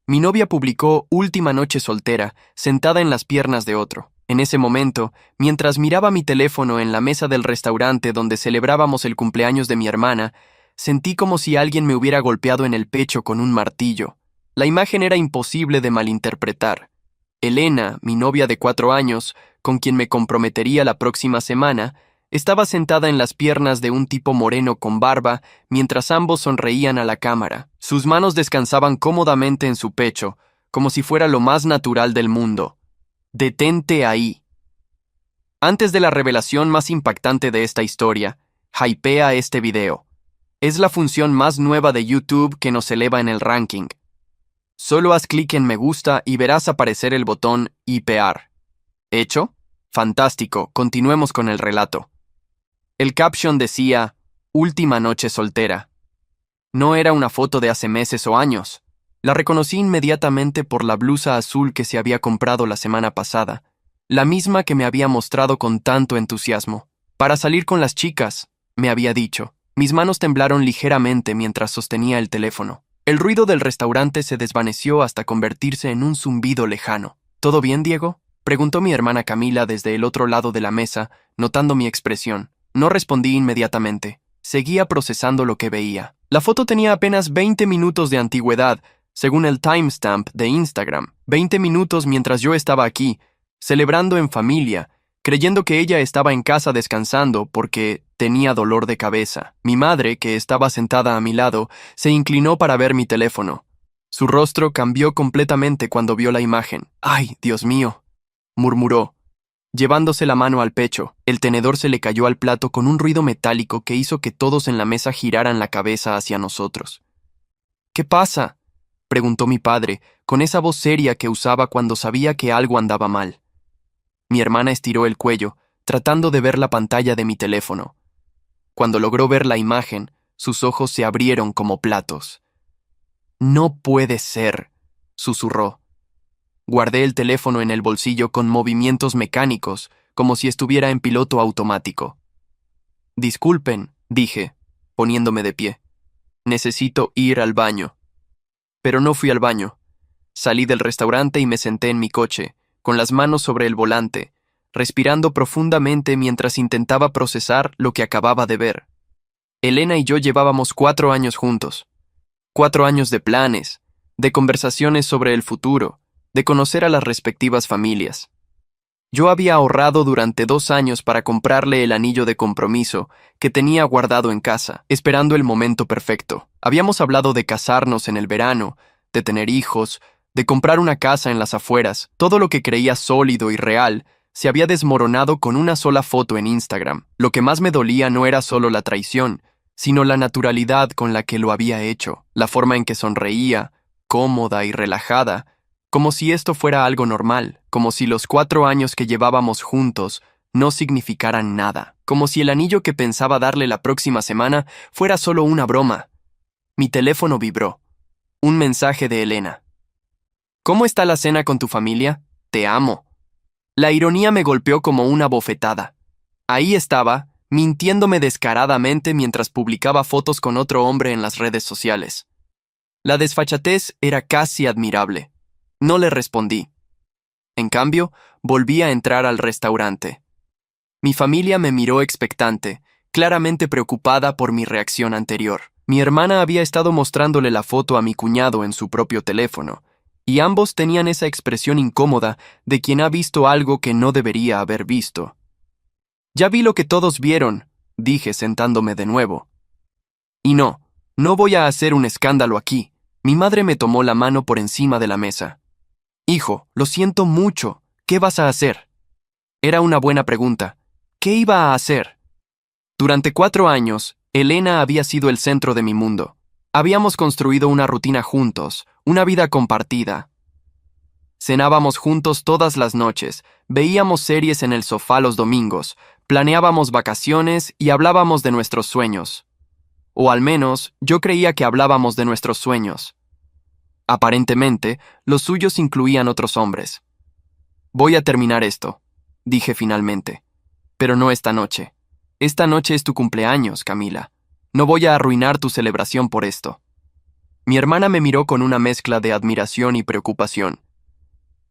Mi novia publicó Última noche soltera, sentada en las piernas de otro. En ese momento, mientras miraba mi teléfono en la mesa del restaurante donde celebrábamos el cumpleaños de mi hermana, sentí como si alguien me hubiera golpeado en el pecho con un martillo. La imagen era imposible de malinterpretar. Elena, mi novia de 4 años, con quien me comprometería la próxima semana, estaba sentada en las piernas de un tipo moreno con barba, mientras ambos sonreían a la cámara. Sus manos descansaban cómodamente en su pecho, como si fuera lo más natural del mundo. Detente ahí. Antes de la revelación más impactante de esta historia, hypea este video. Es la función más nueva de YouTube que nos eleva en el ranking. Solo haz clic en me gusta y verás aparecer el botón hipear. ¿Hecho? Fantástico, continuemos con el relato. El caption decía, Última noche soltera. No era una foto de hace meses o años. La reconocí inmediatamente por la blusa azul que se había comprado la semana pasada, la misma que me había mostrado con tanto entusiasmo. Para salir con las chicas, me había dicho. Mis manos temblaron ligeramente mientras sostenía el teléfono. El ruido del restaurante se desvaneció hasta convertirse en un zumbido lejano. ¿Todo bien, Diego?, preguntó mi hermana Camila desde el otro lado de la mesa, notando mi expresión. No respondí inmediatamente. Seguía procesando lo que veía. La foto tenía apenas 20 minutos de antigüedad, según el timestamp de Instagram. 20 minutos mientras yo estaba aquí, celebrando en familia, creyendo que ella estaba en casa descansando porque tenía dolor de cabeza. Mi madre, que estaba sentada a mi lado, se inclinó para ver mi teléfono. Su rostro cambió completamente cuando vio la imagen. ¡Ay, Dios mío!, murmuró. Llevándose la mano al pecho, el tenedor se le cayó al plato con un ruido metálico que hizo que todos en la mesa giraran la cabeza hacia nosotros. ¿Qué pasa?, preguntó mi padre, con esa voz seria que usaba cuando sabía que algo andaba mal. Mi hermana estiró el cuello, tratando de ver la pantalla de mi teléfono. Cuando logró ver la imagen, sus ojos se abrieron como platos. «No puede ser», susurró. Guardé el teléfono en el bolsillo con movimientos mecánicos, como si estuviera en piloto automático. «Disculpen», dije, poniéndome de pie. «Necesito ir al baño». Pero no fui al baño. Salí del restaurante y me senté en mi coche, con las manos sobre el volante, respirando profundamente mientras intentaba procesar lo que acababa de ver. Elena y yo llevábamos 4 años juntos. 4 años de planes, de conversaciones sobre el futuro, de conocer a las respectivas familias. Yo había ahorrado durante 2 años para comprarle el anillo de compromiso que tenía guardado en casa, esperando el momento perfecto. Habíamos hablado de casarnos en el verano, de tener hijos, de comprar una casa en las afueras. Todo lo que creía sólido y real se había desmoronado con una sola foto en Instagram. Lo que más me dolía no era solo la traición, sino la naturalidad con la que lo había hecho, la forma en que sonreía, cómoda y relajada, como si esto fuera algo normal, como si los 4 años que llevábamos juntos no significaran nada, como si el anillo que pensaba darle la próxima semana fuera solo una broma. Mi teléfono vibró. Un mensaje de Elena. «¿Cómo está la cena con tu familia? Te amo». La ironía me golpeó como una bofetada. Ahí estaba, mintiéndome descaradamente mientras publicaba fotos con otro hombre en las redes sociales. La desfachatez era casi admirable. No le respondí. En cambio, volví a entrar al restaurante. Mi familia me miró expectante, claramente preocupada por mi reacción anterior. Mi hermana había estado mostrándole la foto a mi cuñado en su propio teléfono, y ambos tenían esa expresión incómoda de quien ha visto algo que no debería haber visto. «Ya vi lo que todos vieron», dije sentándome de nuevo. «Y no voy a hacer un escándalo aquí». Mi madre me tomó la mano por encima de la mesa. «Hijo, lo siento mucho. ¿Qué vas a hacer?». Era una buena pregunta. ¿Qué iba a hacer? Durante 4 años, Elena había sido el centro de mi mundo. Habíamos construido una rutina juntos, una vida compartida. Cenábamos juntos todas las noches, veíamos series en el sofá los domingos, planeábamos vacaciones y hablábamos de nuestros sueños. O al menos, yo creía que hablábamos de nuestros sueños. Aparentemente, los suyos incluían otros hombres. «Voy a terminar esto», dije finalmente. «Pero no esta noche. Esta noche es tu cumpleaños, Camila. No voy a arruinar tu celebración por esto». Mi hermana me miró con una mezcla de admiración y preocupación.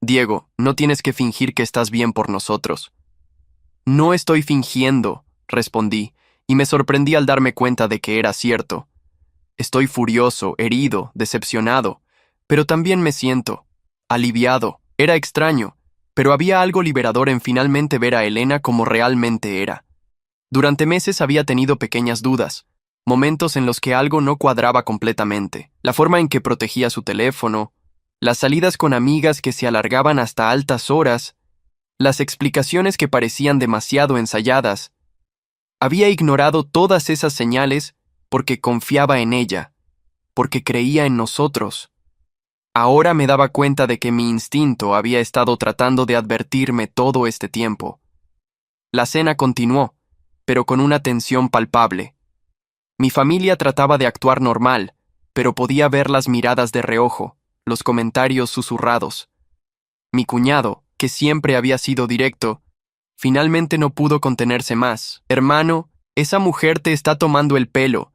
Diego, no tienes que fingir que estás bien por nosotros. No estoy fingiendo, respondí, y me sorprendí al darme cuenta de que era cierto. Estoy furioso, herido, decepcionado, pero también me siento aliviado. Era extraño, pero había algo liberador en finalmente ver a Elena como realmente era. Durante meses había tenido pequeñas dudas, momentos en los que algo no cuadraba completamente. La forma en que protegía su teléfono, las salidas con amigas que se alargaban hasta altas horas, las explicaciones que parecían demasiado ensayadas. Había ignorado todas esas señales porque confiaba en ella, porque creía en nosotros. Ahora me daba cuenta de que mi instinto había estado tratando de advertirme todo este tiempo. La cena continuó, pero con una tensión palpable. Mi familia trataba de actuar normal, pero podía ver las miradas de reojo, los comentarios susurrados. Mi cuñado, que siempre había sido directo, finalmente no pudo contenerse más. Hermano, esa mujer te está tomando el pelo,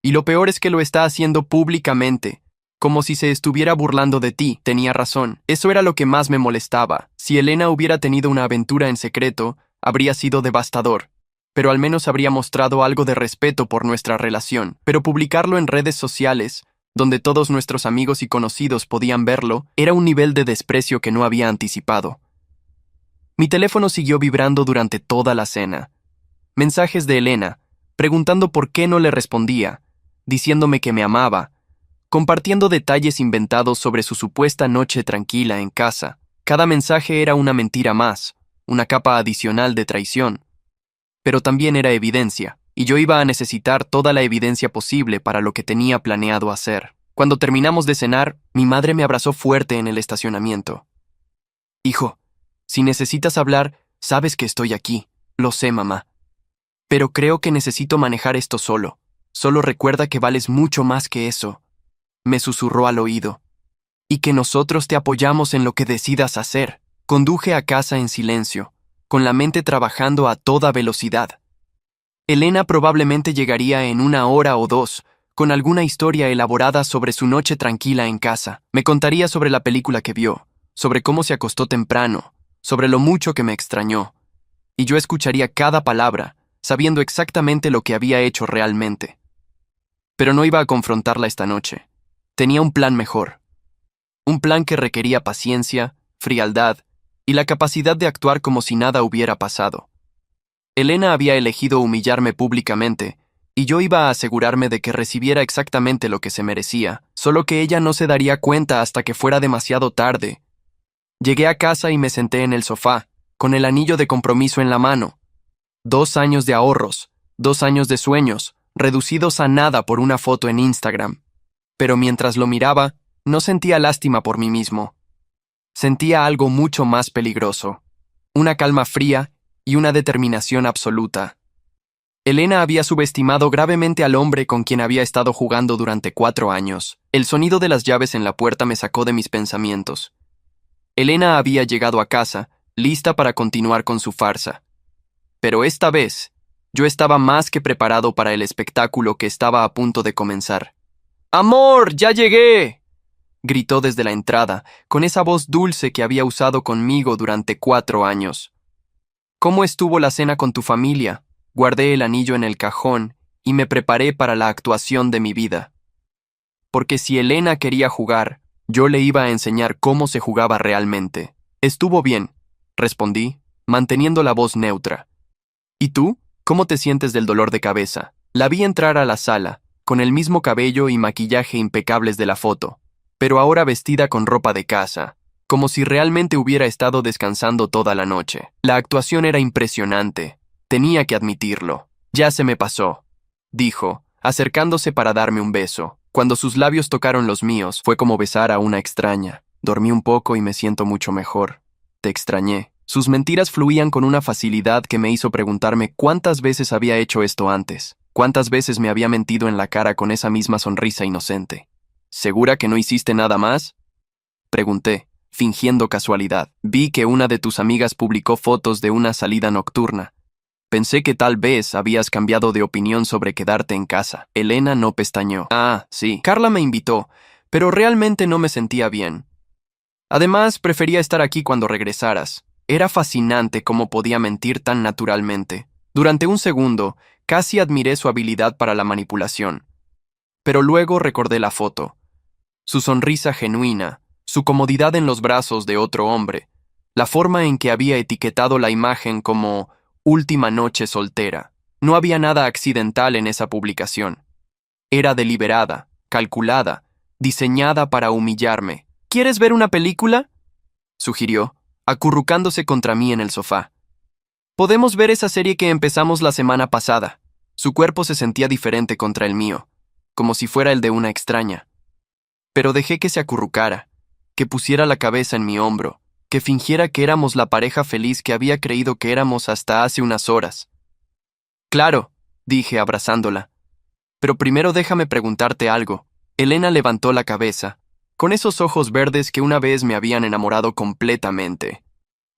y lo peor es que lo está haciendo públicamente, como si se estuviera burlando de ti. Tenía razón. Eso era lo que más me molestaba. Si Elena hubiera tenido una aventura en secreto, habría sido devastador. Pero al menos habría mostrado algo de respeto por nuestra relación. Pero publicarlo en redes sociales, donde todos nuestros amigos y conocidos podían verlo, era un nivel de desprecio que no había anticipado. Mi teléfono siguió vibrando durante toda la cena. Mensajes de Elena, preguntando por qué no le respondía, diciéndome que me amaba, compartiendo detalles inventados sobre su supuesta noche tranquila en casa. Cada mensaje era una mentira más, una capa adicional de traición. Pero también era evidencia, y yo iba a necesitar toda la evidencia posible para lo que tenía planeado hacer. Cuando terminamos de cenar, mi madre me abrazó fuerte en el estacionamiento. Hijo, si necesitas hablar, sabes que estoy aquí. Lo sé, mamá. Pero creo que necesito manejar esto solo. Solo recuerda que vales mucho más que eso. Me susurró al oído. Y que nosotros te apoyamos en lo que decidas hacer. Conduje a casa en silencio, con la mente trabajando a toda velocidad. Elena probablemente llegaría en 1 hora o 2, con alguna historia elaborada sobre su noche tranquila en casa. Me contaría sobre la película que vio, sobre cómo se acostó temprano, sobre lo mucho que me extrañó. Y yo escucharía cada palabra, sabiendo exactamente lo que había hecho realmente. Pero no iba a confrontarla esta noche. Tenía un plan mejor. Un plan que requería paciencia, frialdad y la capacidad de actuar como si nada hubiera pasado. Elena había elegido humillarme públicamente, y yo iba a asegurarme de que recibiera exactamente lo que se merecía, solo que ella no se daría cuenta hasta que fuera demasiado tarde. Llegué a casa y me senté en el sofá, con el anillo de compromiso en la mano. 2 años de ahorros, 2 años de sueños, reducidos a nada por una foto en Instagram. Pero mientras lo miraba, no sentía lástima por mí mismo. Sentía algo mucho más peligroso, una calma fría y una determinación absoluta. Elena había subestimado gravemente al hombre con quien había estado jugando durante 4 años. El sonido de las llaves en la puerta me sacó de mis pensamientos. Elena había llegado a casa, lista para continuar con su farsa. Pero esta vez, yo estaba más que preparado para el espectáculo que estaba a punto de comenzar. ¡Amor, ya llegué!, gritó desde la entrada, con esa voz dulce que había usado conmigo durante 4 años. ¿Cómo estuvo la cena con tu familia? Guardé el anillo en el cajón y me preparé para la actuación de mi vida. Porque si Elena quería jugar, yo le iba a enseñar cómo se jugaba realmente. Estuvo bien, respondí, manteniendo la voz neutra. ¿Y tú? ¿Cómo te sientes del dolor de cabeza? La vi entrar a la sala, con el mismo cabello y maquillaje impecables de la foto, pero ahora vestida con ropa de casa, como si realmente hubiera estado descansando toda la noche. La actuación era impresionante, tenía que admitirlo. Ya se me pasó, dijo, acercándose para darme un beso. Cuando sus labios tocaron los míos, fue como besar a una extraña. Dormí un poco y me siento mucho mejor. Te extrañé. Sus mentiras fluían con una facilidad que me hizo preguntarme cuántas veces había hecho esto antes, cuántas veces me había mentido en la cara con esa misma sonrisa inocente. ¿Segura que no hiciste nada más?, pregunté, fingiendo casualidad. Vi que una de tus amigas publicó fotos de una salida nocturna. Pensé que tal vez habías cambiado de opinión sobre quedarte en casa. Elena no pestañeó. Ah, sí. Carla me invitó, pero realmente no me sentía bien. Además, prefería estar aquí cuando regresaras. Era fascinante cómo podía mentir tan naturalmente. Durante un segundo, casi admiré su habilidad para la manipulación. Pero luego recordé la foto. Su sonrisa genuina, su comodidad en los brazos de otro hombre, la forma en que había etiquetado la imagen como última noche soltera. No había nada accidental en esa publicación. Era deliberada, calculada, diseñada para humillarme. ¿Quieres ver una película?, sugirió, acurrucándose contra mí en el sofá. Podemos ver esa serie que empezamos la semana pasada. Su cuerpo se sentía diferente contra el mío, como si fuera el de una extraña. Pero dejé que se acurrucara, que pusiera la cabeza en mi hombro, que fingiera que éramos la pareja feliz que había creído que éramos hasta hace unas horas. Claro, dije abrazándola. Pero primero déjame preguntarte algo. Elena levantó la cabeza, con esos ojos verdes que una vez me habían enamorado completamente.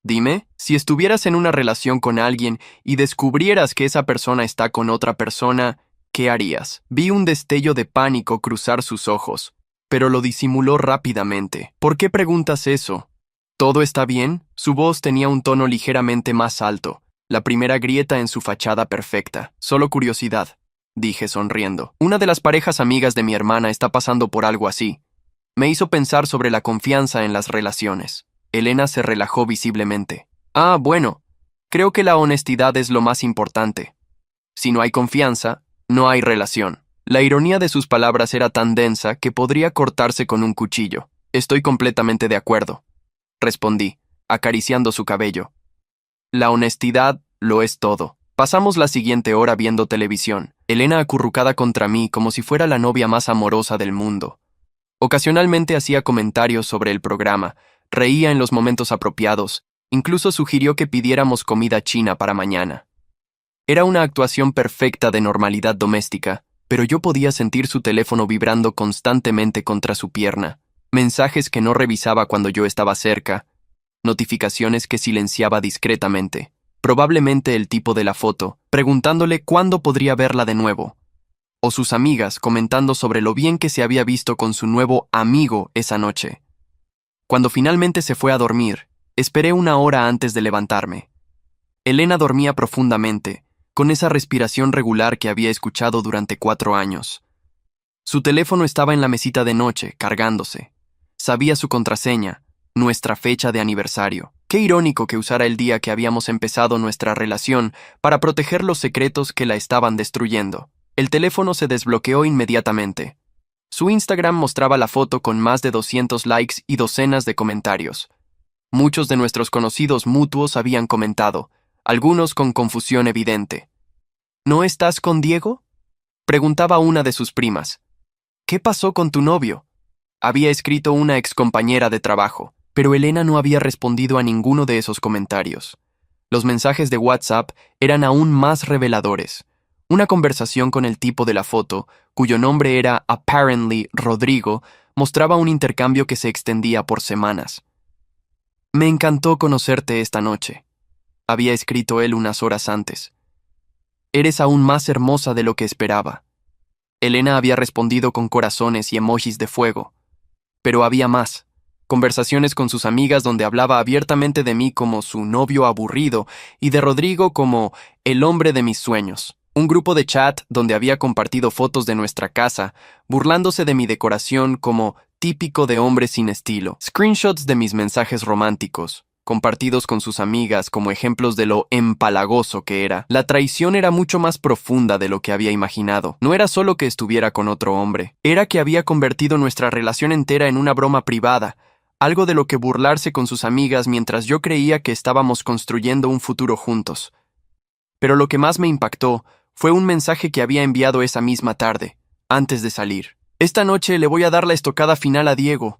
Dime, si estuvieras en una relación con alguien y descubrieras que esa persona está con otra persona, ¿qué harías? Vi un destello de pánico cruzar sus ojos, pero lo disimuló rápidamente. ¿Por qué preguntas eso? ¿Todo está bien? Su voz tenía un tono ligeramente más alto, la primera grieta en su fachada perfecta. Solo curiosidad, dije sonriendo. Una de las parejas amigas de mi hermana está pasando por algo así. Me hizo pensar sobre la confianza en las relaciones. Elena se relajó visiblemente. Ah, bueno, creo que la honestidad es lo más importante. Si no hay confianza, no hay relación. La ironía de sus palabras era tan densa que podría cortarse con un cuchillo. Estoy completamente de acuerdo, respondí, acariciando su cabello. La honestidad lo es todo. Pasamos la siguiente hora viendo televisión, Elena acurrucada contra mí como si fuera la novia más amorosa del mundo. Ocasionalmente hacía comentarios sobre el programa, reía en los momentos apropiados, incluso sugirió que pidiéramos comida china para mañana. Era una actuación perfecta de normalidad doméstica, pero yo podía sentir su teléfono vibrando constantemente contra su pierna, mensajes que no revisaba cuando yo estaba cerca, notificaciones que silenciaba discretamente, probablemente el tipo de la foto, preguntándole cuándo podría verla de nuevo, o sus amigas comentando sobre lo bien que se había visto con su nuevo amigo esa noche. Cuando finalmente se fue a dormir, esperé una hora antes de levantarme. Elena dormía profundamente, con esa respiración regular que había escuchado durante 4 años. Su teléfono estaba en la mesita de noche, cargándose. Sabía su contraseña, nuestra fecha de aniversario. Qué irónico que usara el día que habíamos empezado nuestra relación para proteger los secretos que la estaban destruyendo. El teléfono se desbloqueó inmediatamente. Su Instagram mostraba la foto con más de 200 likes y docenas de comentarios. Muchos de nuestros conocidos mutuos habían comentado, algunos con confusión evidente. ¿No estás con Diego?, preguntaba una de sus primas. ¿Qué pasó con tu novio?, había escrito una excompañera de trabajo, pero Elena no había respondido a ninguno de esos comentarios. Los mensajes de WhatsApp eran aún más reveladores. Una conversación con el tipo de la foto, cuyo nombre era apparently Rodrigo, mostraba un intercambio que se extendía por semanas. Me encantó conocerte esta noche, había escrito él unas horas antes. Eres aún más hermosa de lo que esperaba. Elena había respondido con corazones y emojis de fuego. Pero había más. Conversaciones con sus amigas donde hablaba abiertamente de mí como su novio aburrido y de Rodrigo como el hombre de mis sueños. Un grupo de chat donde había compartido fotos de nuestra casa, burlándose de mi decoración como típico de hombre sin estilo. Screenshots de mis mensajes románticos, compartidos con sus amigas como ejemplos de lo empalagoso que era. La traición era mucho más profunda de lo que había imaginado. No era solo que estuviera con otro hombre, era que había convertido nuestra relación entera en una broma privada, algo de lo que burlarse con sus amigas mientras yo creía que estábamos construyendo un futuro juntos. Pero lo que más me impactó fue un mensaje que había enviado esa misma tarde, antes de salir. Esta noche le voy a dar la estocada final a Diego.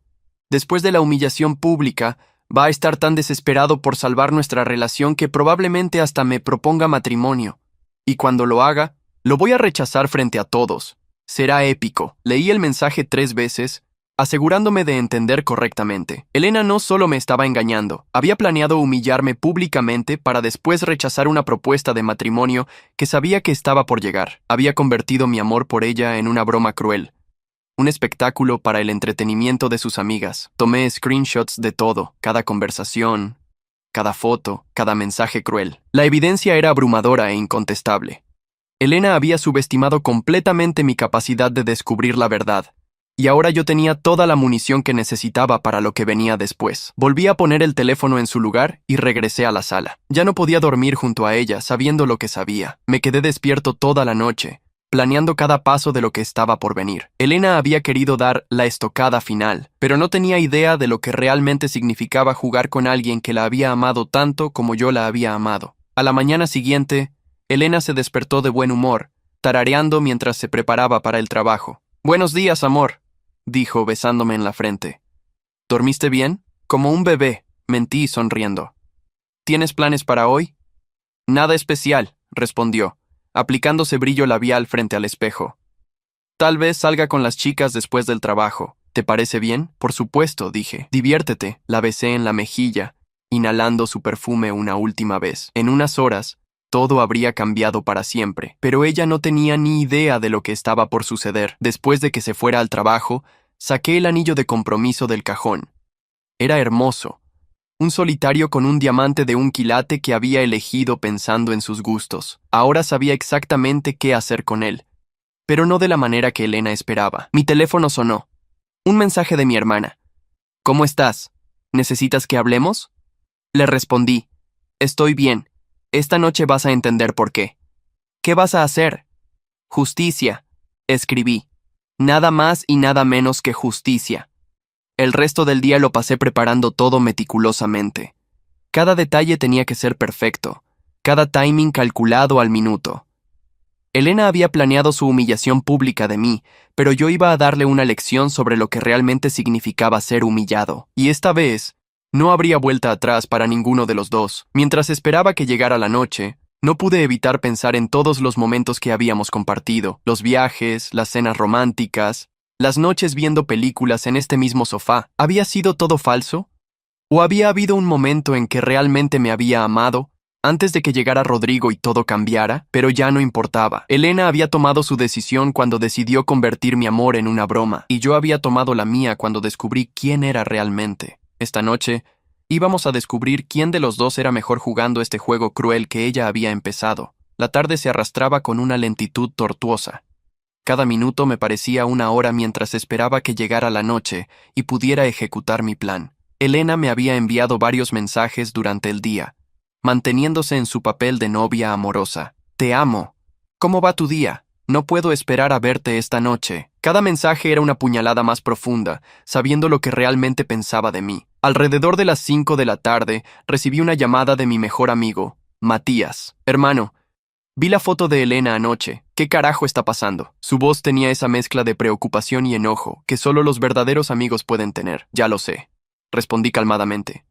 Después de la humillación pública, va a estar tan desesperado por salvar nuestra relación que probablemente hasta me proponga matrimonio. Y cuando lo haga, lo voy a rechazar frente a todos. Será épico. Leí el mensaje 3 veces, asegurándome de entender correctamente. Elena no solo me estaba engañando, había planeado humillarme públicamente para después rechazar una propuesta de matrimonio que sabía que estaba por llegar. Había convertido mi amor por ella en una broma cruel. un espectáculo para el entretenimiento de sus amigas. Tomé screenshots de todo, cada conversación, cada foto, cada mensaje cruel. La evidencia era abrumadora e incontestable. Elena había subestimado completamente mi capacidad de descubrir la verdad, y ahora yo tenía toda la munición que necesitaba para lo que venía después. Volví a poner el teléfono en su lugar y regresé a la sala. Ya no podía dormir junto a ella, sabiendo lo que sabía. Me quedé despierto toda la noche, planeando cada paso de lo que estaba por venir. Elena había querido dar la estocada final, pero no tenía idea de lo que realmente significaba jugar con alguien que la había amado tanto como yo la había amado. A la mañana siguiente, Elena se despertó de buen humor, tarareando mientras se preparaba para el trabajo. «Buenos días, amor», dijo besándome en la frente. «¿Dormiste bien?» «Como un bebé», mentí sonriendo. «¿Tienes planes para hoy?» «Nada especial», respondió, aplicándose brillo labial frente al espejo. «Tal vez salga con las chicas después del trabajo. ¿Te parece bien?» «Por supuesto», dije. «Diviértete», la besé en la mejilla, inhalando su perfume una última vez. En unas horas, todo habría cambiado para siempre, pero ella no tenía ni idea de lo que estaba por suceder. Después de que se fuera al trabajo, saqué el anillo de compromiso del cajón. Era hermoso. Un solitario con un diamante de 1 quilate que había elegido pensando en sus gustos. Ahora sabía exactamente qué hacer con él, pero no de la manera que Elena esperaba. Mi teléfono sonó. Un mensaje de mi hermana. «¿Cómo estás? ¿Necesitas que hablemos?» Le respondí. «Estoy bien. Esta noche vas a entender por qué». «¿Qué vas a hacer?» «Justicia», escribí. Nada más y nada menos que justicia. El resto del día lo pasé preparando todo meticulosamente. Cada detalle tenía que ser perfecto, cada timing calculado al minuto. Elena había planeado su humillación pública de mí, pero yo iba a darle una lección sobre lo que realmente significaba ser humillado. Y esta vez, no habría vuelta atrás para ninguno de los dos. Mientras esperaba que llegara la noche, no pude evitar pensar en todos los momentos que habíamos compartido, los viajes, las cenas románticas, las noches viendo películas en este mismo sofá. ¿Había sido todo falso? ¿O había habido un momento en que realmente me había amado, antes de que llegara Rodrigo y todo cambiara? Pero ya no importaba. Elena había tomado su decisión cuando decidió convertir mi amor en una broma, y yo había tomado la mía cuando descubrí quién era realmente. Esta noche, íbamos a descubrir quién de los dos era mejor jugando este juego cruel que ella había empezado. La tarde se arrastraba con una lentitud tortuosa. Cada minuto me parecía una hora mientras esperaba que llegara la noche y pudiera ejecutar mi plan. Elena me había enviado varios mensajes durante el día, manteniéndose en su papel de novia amorosa. «Te amo. ¿Cómo va tu día? No puedo esperar a verte esta noche». Cada mensaje era una puñalada más profunda, sabiendo lo que realmente pensaba de mí. Alrededor de las 5 de la tarde, recibí una llamada de mi mejor amigo, Matías. «Hermano, vi la foto de Elena anoche. ¿Qué carajo está pasando?» Su voz tenía esa mezcla de preocupación y enojo que solo los verdaderos amigos pueden tener. «Ya lo sé», respondí calmadamente.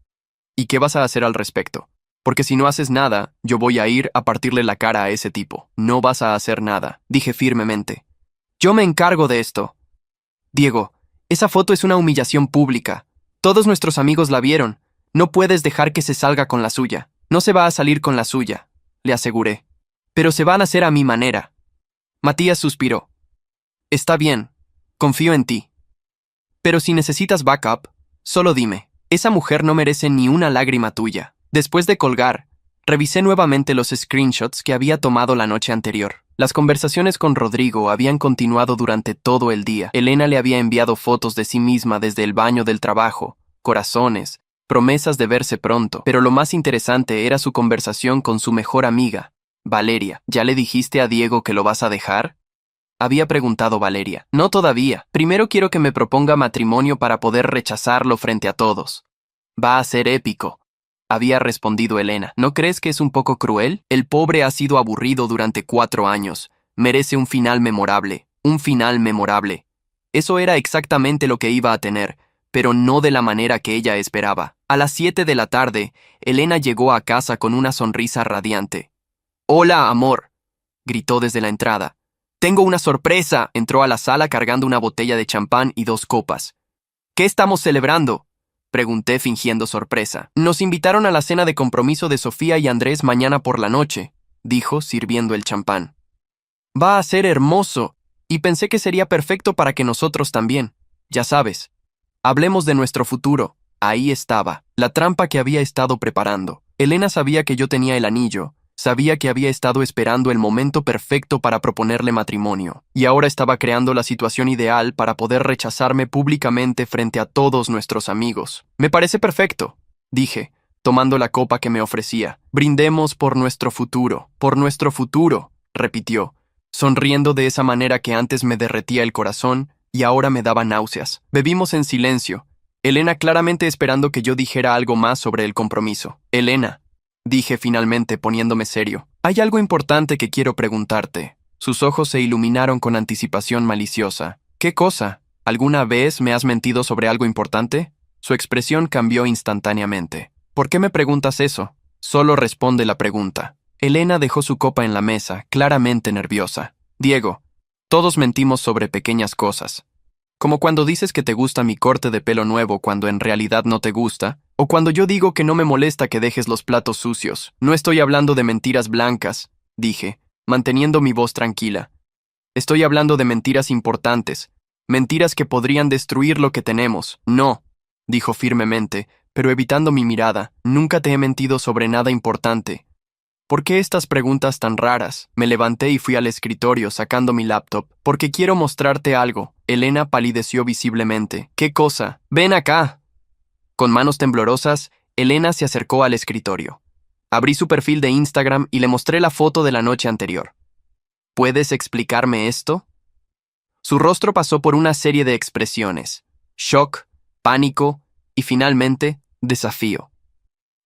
«¿Y qué vas a hacer al respecto? Porque si no haces nada, yo voy a ir a partirle la cara a ese tipo». «No vas a hacer nada», dije firmemente. «Yo me encargo de esto». «Diego, esa foto es una humillación pública. Todos nuestros amigos la vieron. No puedes dejar que se salga con la suya». «No se va a salir con la suya», le aseguré. «Pero se van a hacer a mi manera». Matías suspiró. «Está bien. Confío en ti. Pero si necesitas backup, solo dime. Esa mujer no merece ni una lágrima tuya». Después de colgar, revisé nuevamente los screenshots que había tomado la noche anterior. Las conversaciones con Rodrigo habían continuado durante todo el día. Elena le había enviado fotos de sí misma desde el baño del trabajo, corazones, promesas de verse pronto. Pero lo más interesante era su conversación con su mejor amiga, Valeria. «¿Ya le dijiste a Diego que lo vas a dejar?», había preguntado Valeria. «No todavía. Primero quiero que me proponga matrimonio para poder rechazarlo frente a todos. Va a ser épico», había respondido Elena. «¿No crees que es un poco cruel? El pobre ha sido aburrido durante 4 años. Merece un final memorable. Un final memorable». Eso era exactamente lo que iba a tener, pero no de la manera que ella esperaba. A las 7 de la tarde, Elena llegó a casa con una sonrisa radiante. «Hola, amor», gritó desde la entrada. «Tengo una sorpresa». Entró a la sala cargando una botella de champán y 2 copas. «¿Qué estamos celebrando?», pregunté fingiendo sorpresa. «Nos invitaron a la cena de compromiso de Sofía y Andrés mañana por la noche», dijo, sirviendo el champán. «Va a ser hermoso, y pensé que sería perfecto para que nosotros también. Ya sabes. Hablemos de nuestro futuro. Ahí estaba, la trampa que había estado preparando. Elena sabía que yo tenía el anillo, sabía que había estado esperando el momento perfecto para proponerle matrimonio, y ahora estaba creando la situación ideal para poder rechazarme públicamente frente a todos nuestros amigos. Me parece perfecto, dije, tomando la copa que me ofrecía. Brindemos por nuestro futuro, repitió, sonriendo de esa manera que antes me derretía el corazón y ahora me daba náuseas. Bebimos en silencio, Elena claramente esperando que yo dijera algo más sobre el compromiso. Elena, dije finalmente poniéndome serio, hay algo importante que quiero preguntarte. Sus ojos se iluminaron con anticipación maliciosa. ¿Qué cosa? ¿Alguna vez me has mentido sobre algo importante? Su expresión cambió instantáneamente. ¿Por qué me preguntas eso? Solo responde la pregunta. Elena dejó su copa en la mesa, claramente nerviosa. Diego, todos mentimos sobre pequeñas cosas. Como cuando dices que te gusta mi corte de pelo nuevo cuando en realidad no te gusta, o cuando yo digo que no me molesta que dejes los platos sucios. No estoy hablando de mentiras blancas, dije, manteniendo mi voz tranquila. Estoy hablando de mentiras importantes, mentiras que podrían destruir lo que tenemos. No, dijo firmemente, pero evitando mi mirada. Nunca te he mentido sobre nada importante. ¿Por qué estas preguntas tan raras? Me levanté y fui al escritorio sacando mi laptop, porque quiero mostrarte algo. Elena palideció visiblemente. ¿Qué cosa? ¡Ven acá! Con manos temblorosas, Elena se acercó al escritorio. Abrí su perfil de Instagram y le mostré la foto de la noche anterior. ¿Puedes explicarme esto? Su rostro pasó por una serie de expresiones. Shock, pánico y finalmente, desafío.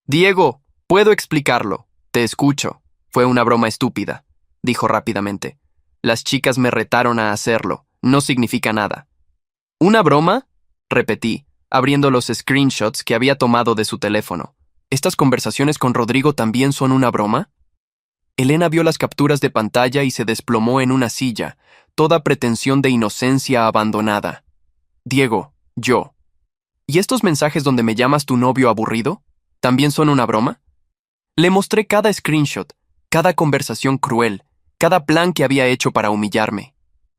Diego, puedo explicarlo. Te escucho. Fue una broma estúpida, dijo rápidamente. Las chicas me retaron a hacerlo. No significa nada. ¿Una broma? Repetí, abriendo los screenshots que había tomado de su teléfono. ¿Estas conversaciones con Rodrigo también son una broma? Elena vio las capturas de pantalla y se desplomó en una silla, toda pretensión de inocencia abandonada. Diego, yo. ¿Y estos mensajes donde me llamas tu novio aburrido? ¿También son una broma? Le mostré cada screenshot, cada conversación cruel, cada plan que había hecho para humillarme.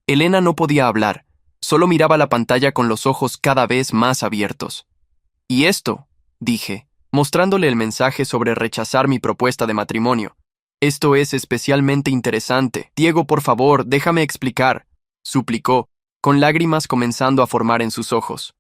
Elena no podía hablar, solo miraba la pantalla con los ojos cada vez más abiertos. ¿Y esto? Dije, mostrándole el mensaje sobre rechazar mi propuesta de matrimonio. Esto es especialmente interesante. Diego, por favor, déjame explicar, suplicó, con lágrimas comenzando a formar en sus ojos.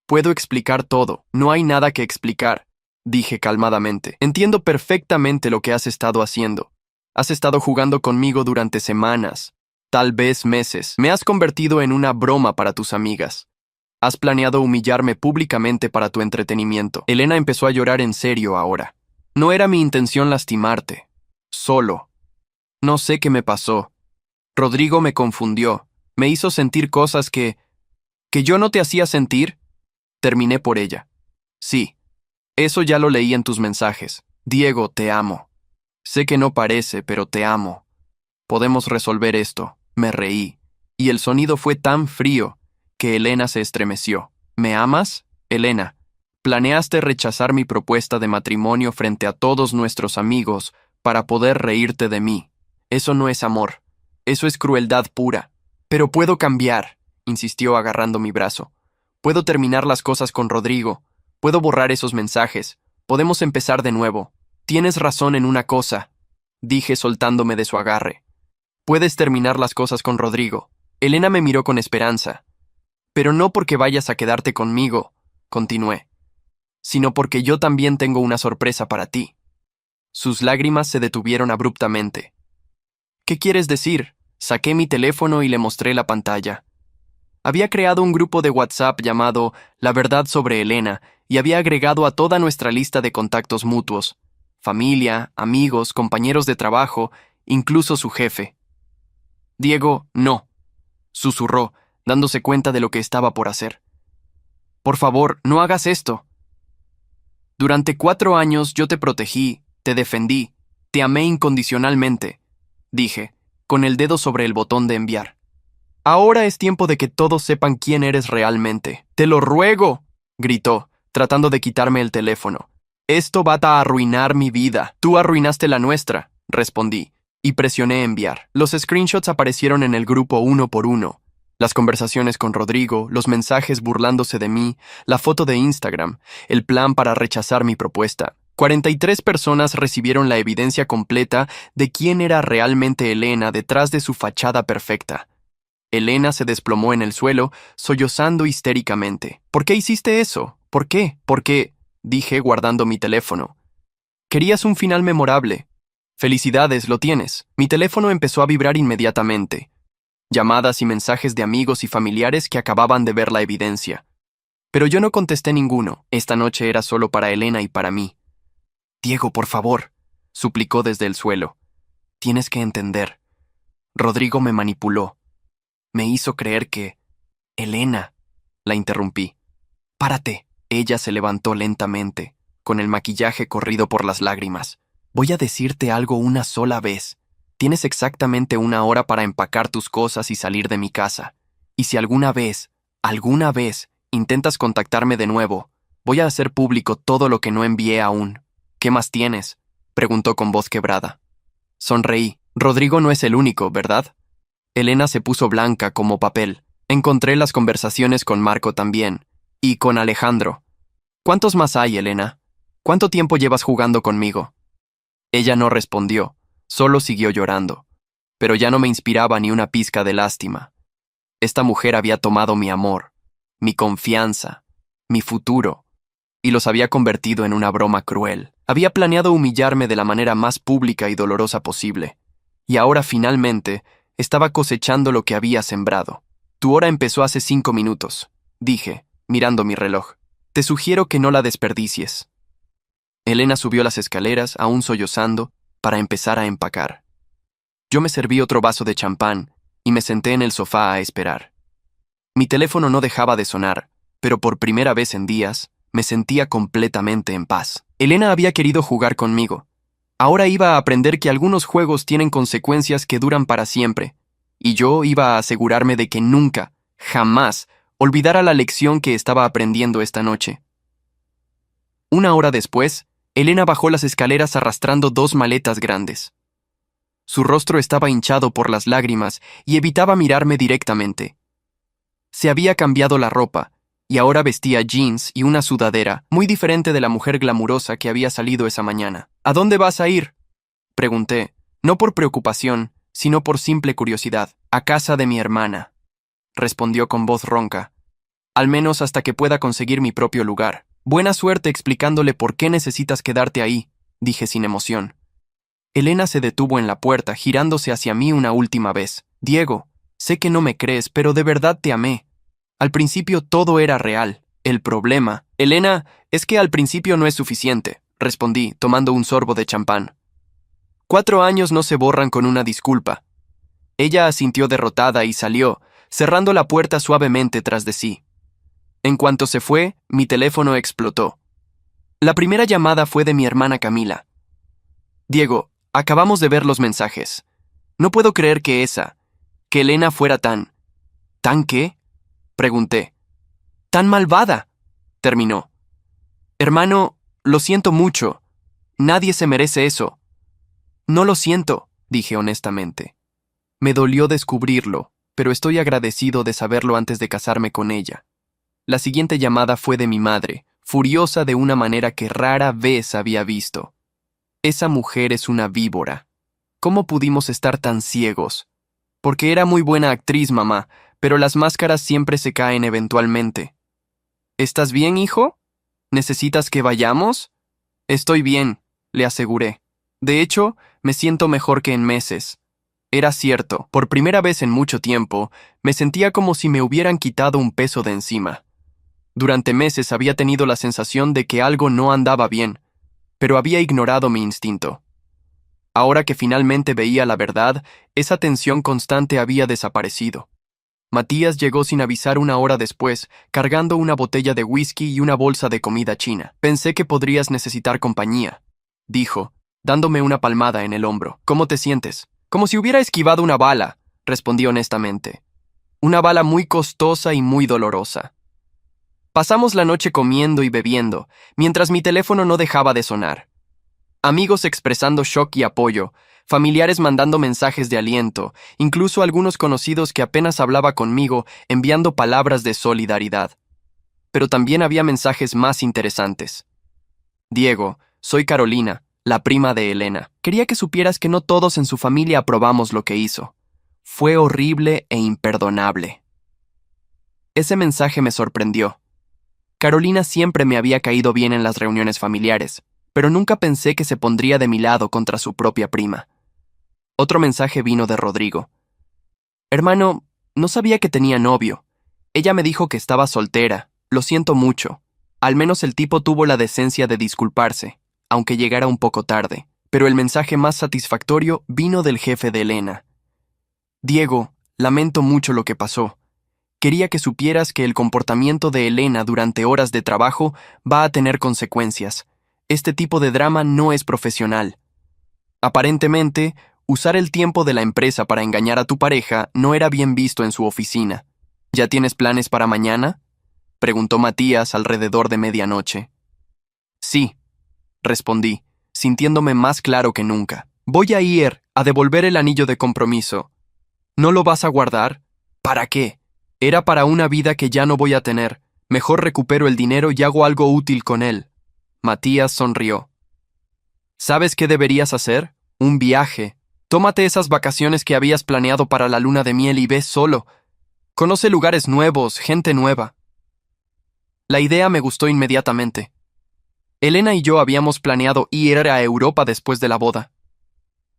Puedo explicar todo, no hay nada que explicar. Dije calmadamente. Entiendo perfectamente lo que has estado haciendo. Has estado jugando conmigo durante semanas, tal vez meses. Me has convertido en una broma para tus amigas. Has planeado humillarme públicamente para tu entretenimiento. Elena empezó a llorar en serio ahora. No era mi intención lastimarte. Solo. No sé qué me pasó. Rodrigo me confundió. Me hizo sentir cosas que yo no te hacía sentir. Terminé por ella. Sí. Eso ya lo leí en tus mensajes. Diego, te amo. Sé que no parece, pero te amo. Podemos resolver esto. Me reí. Y el sonido fue tan frío que Elena se estremeció. ¿Me amas? Elena, planeaste rechazar mi propuesta de matrimonio frente a todos nuestros amigos para poder reírte de mí. Eso no es amor. Eso es crueldad pura. Pero puedo cambiar, insistió agarrando mi brazo. Puedo terminar las cosas con Rodrigo. Puedo borrar esos mensajes. Podemos empezar de nuevo. Tienes razón en una cosa, dije soltándome de su agarre. Puedes terminar las cosas con Rodrigo. Elena me miró con esperanza. Pero no porque vayas a quedarte conmigo, continué, sino porque yo también tengo una sorpresa para ti. Sus lágrimas se detuvieron abruptamente. ¿Qué quieres decir? Saqué mi teléfono y le mostré la pantalla. Había creado un grupo de WhatsApp llamado La Verdad sobre Elena y había agregado a toda nuestra lista de contactos mutuos, familia, amigos, compañeros de trabajo, incluso su jefe. Diego, no, susurró, dándose cuenta de lo que estaba por hacer. Por favor, no hagas esto. Durante 4 años yo te protegí, te defendí, te amé incondicionalmente, dije, con el dedo sobre el botón de enviar. Ahora es tiempo de que todos sepan quién eres realmente. ¡Te lo ruego!, gritó, tratando de quitarme el teléfono. Esto va a arruinar mi vida. Tú arruinaste la nuestra, respondí, y presioné enviar. Los screenshots aparecieron en el grupo uno por uno. Las conversaciones con Rodrigo, los mensajes burlándose de mí, la foto de Instagram, el plan para rechazar mi propuesta. 43 personas recibieron la evidencia completa de quién era realmente Elena detrás de su fachada perfecta. Elena se desplomó en el suelo, sollozando histéricamente. ¿Por qué hiciste eso? ¿Por qué? Porque, dije guardando mi teléfono. Querías un final memorable. Felicidades, lo tienes. Mi teléfono empezó a vibrar inmediatamente. Llamadas y mensajes de amigos y familiares que acababan de ver la evidencia. Pero yo no contesté ninguno. Esta noche era solo para Elena y para mí. Diego, por favor, suplicó desde el suelo. Tienes que entender. Rodrigo me manipuló. Me hizo creer que... Elena, la interrumpí. Párate. Ella se levantó lentamente, con el maquillaje corrido por las lágrimas. Voy a decirte algo una sola vez. Tienes exactamente 1 hora para empacar tus cosas y salir de mi casa. Y si alguna vez, intentas contactarme de nuevo, voy a hacer público todo lo que no envié aún. ¿Qué más tienes?, preguntó con voz quebrada. Sonreí. Rodrigo no es el único, ¿verdad? Elena se puso blanca como papel. Encontré las conversaciones con Marco también. Y con Alejandro. ¿Cuántos más hay, Elena? ¿Cuánto tiempo llevas jugando conmigo? Ella no respondió, solo siguió llorando. Pero ya no me inspiraba ni una pizca de lástima. Esta mujer había tomado mi amor, mi confianza, mi futuro, y los había convertido en una broma cruel. Había planeado humillarme de la manera más pública y dolorosa posible. Y ahora finalmente estaba cosechando lo que había sembrado. Tu hora empezó hace 5 minutos, dije, mirando mi reloj. Te sugiero que no la desperdicies. Elena subió las escaleras, aún sollozando, para empezar a empacar. Yo me serví otro vaso de champán y me senté en el sofá a esperar. Mi teléfono no dejaba de sonar, pero por primera vez en días me sentía completamente en paz. Elena había querido jugar conmigo. Ahora iba a aprender que algunos juegos tienen consecuencias que duran para siempre, y yo iba a asegurarme de que nunca, jamás, olvidara la lección que estaba aprendiendo esta noche. 1 hora después, Elena bajó las escaleras arrastrando 2 maletas grandes. Su rostro estaba hinchado por las lágrimas y evitaba mirarme directamente. Se había cambiado la ropa, y ahora vestía jeans y una sudadera, muy diferente de la mujer glamurosa que había salido esa mañana. ¿A dónde vas a ir?, pregunté, no por preocupación, sino por simple curiosidad. A casa de mi hermana, respondió con voz ronca. Al menos hasta que pueda conseguir mi propio lugar. Buena suerte explicándole por qué necesitas quedarte ahí, dije sin emoción. Elena se detuvo en la puerta, girándose hacia mí una última vez. Diego, sé que no me crees, pero de verdad te amé. Al principio todo era real. El problema, Elena, es que al principio no es suficiente, respondí, tomando un sorbo de champán. 4 años no se borran con una disculpa. Ella asintió derrotada y salió, cerrando la puerta suavemente tras de sí. En cuanto se fue, mi teléfono explotó. La primera llamada fue de mi hermana Camila. Diego, acabamos de ver los mensajes. No puedo creer que Elena fuera tan... ¿Tan qué?, pregunté. Tan malvada, terminó. Hermano, lo siento mucho. Nadie se merece eso. No lo siento, dije honestamente. Me dolió descubrirlo, pero estoy agradecido de saberlo antes de casarme con ella. La siguiente llamada fue de mi madre, furiosa de una manera que rara vez había visto. Esa mujer es una víbora. ¿Cómo pudimos estar tan ciegos? Porque era muy buena actriz, mamá, pero las máscaras siempre se caen eventualmente. ¿Estás bien, hijo? ¿Necesitas que vayamos? Estoy bien, le aseguré. De hecho, me siento mejor que en meses. Era cierto, por primera vez en mucho tiempo, me sentía como si me hubieran quitado un peso de encima. Durante meses había tenido la sensación de que algo no andaba bien, pero había ignorado mi instinto. Ahora que finalmente veía la verdad, esa tensión constante había desaparecido. Matías llegó sin avisar 1 hora después, cargando una botella de whisky y una bolsa de comida china. Pensé que podrías necesitar compañía, dijo, dándome una palmada en el hombro. ¿Cómo te sientes? Como si hubiera esquivado una bala, respondí honestamente. Una bala muy costosa y muy dolorosa. Pasamos la noche comiendo y bebiendo, mientras mi teléfono no dejaba de sonar. Amigos expresando shock y apoyo, familiares mandando mensajes de aliento, incluso algunos conocidos que apenas hablaba conmigo enviando palabras de solidaridad. Pero también había mensajes más interesantes. Diego, soy Carolina, la prima de Elena. Quería que supieras que no todos en su familia aprobamos lo que hizo. Fue horrible e imperdonable. Ese mensaje me sorprendió. Carolina siempre me había caído bien en las reuniones familiares, pero nunca pensé que se pondría de mi lado contra su propia prima. Otro mensaje vino de Rodrigo. Hermano, no sabía que tenía novio. Ella me dijo que estaba soltera. Lo siento mucho. Al menos el tipo tuvo la decencia de disculparse, aunque llegara un poco tarde. Pero el mensaje más satisfactorio vino del jefe de Elena. Diego, lamento mucho lo que pasó. Quería que supieras que el comportamiento de Elena durante horas de trabajo va a tener consecuencias. Este tipo de drama no es profesional. Aparentemente, usar el tiempo de la empresa para engañar a tu pareja no era bien visto en su oficina. ¿Ya tienes planes para mañana?, preguntó Matías alrededor de medianoche. Sí, respondí, sintiéndome más claro que nunca. Voy a ir a devolver el anillo de compromiso. ¿No lo vas a guardar? ¿Para qué? Era para una vida que ya no voy a tener. Mejor recupero el dinero y hago algo útil con él. Matías sonrió. ¿Sabes qué deberías hacer? Un viaje. Tómate esas vacaciones que habías planeado para la luna de miel y ve solo. Conoce lugares nuevos, gente nueva. La idea me gustó inmediatamente. Elena y yo habíamos planeado ir a Europa después de la boda.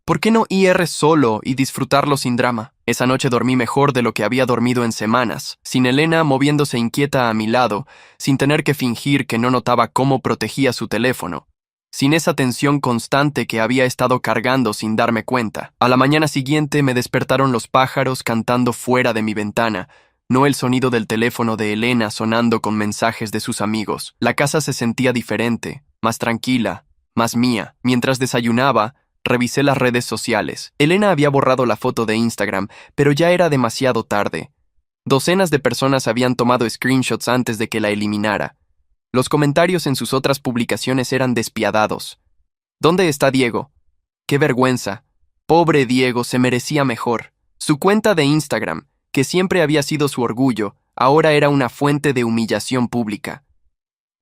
¿Por qué no ir solo y disfrutarlo sin drama? Esa noche dormí mejor de lo que había dormido en semanas, sin Elena moviéndose inquieta a mi lado, sin tener que fingir que no notaba cómo protegía su teléfono, sin esa tensión constante que había estado cargando sin darme cuenta. A la mañana siguiente me despertaron los pájaros cantando fuera de mi ventana, no el sonido del teléfono de Elena sonando con mensajes de sus amigos. La casa se sentía diferente, más tranquila, más mía. Mientras desayunaba, revisé las redes sociales. Elena había borrado la foto de Instagram, pero ya era demasiado tarde. Docenas de personas habían tomado screenshots antes de que la eliminara. Los comentarios en sus otras publicaciones eran despiadados. ¿Dónde está Diego? ¡Qué vergüenza! Pobre Diego, se merecía mejor. Su cuenta de Instagram, que siempre había sido su orgullo, ahora era una fuente de humillación pública.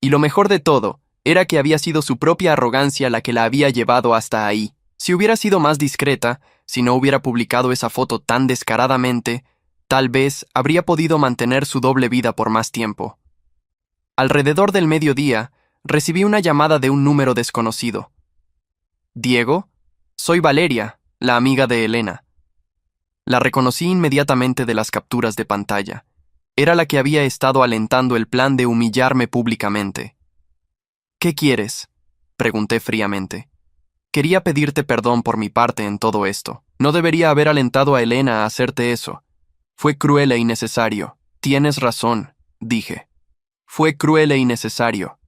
Y lo mejor de todo, era que había sido su propia arrogancia la que la había llevado hasta ahí. Si hubiera sido más discreta, si no hubiera publicado esa foto tan descaradamente, tal vez habría podido mantener su doble vida por más tiempo. Alrededor del mediodía, recibí una llamada de un número desconocido. ¿Diego? Soy Valeria, la amiga de Elena. La reconocí inmediatamente de las capturas de pantalla. Era la que había estado alentando el plan de humillarme públicamente. ¿Qué quieres?, pregunté fríamente. Quería pedirte perdón por mi parte en todo esto. No debería haber alentado a Elena a hacerte eso. Fue cruel e innecesario. Tienes razón, dije. Fue cruel e innecesario.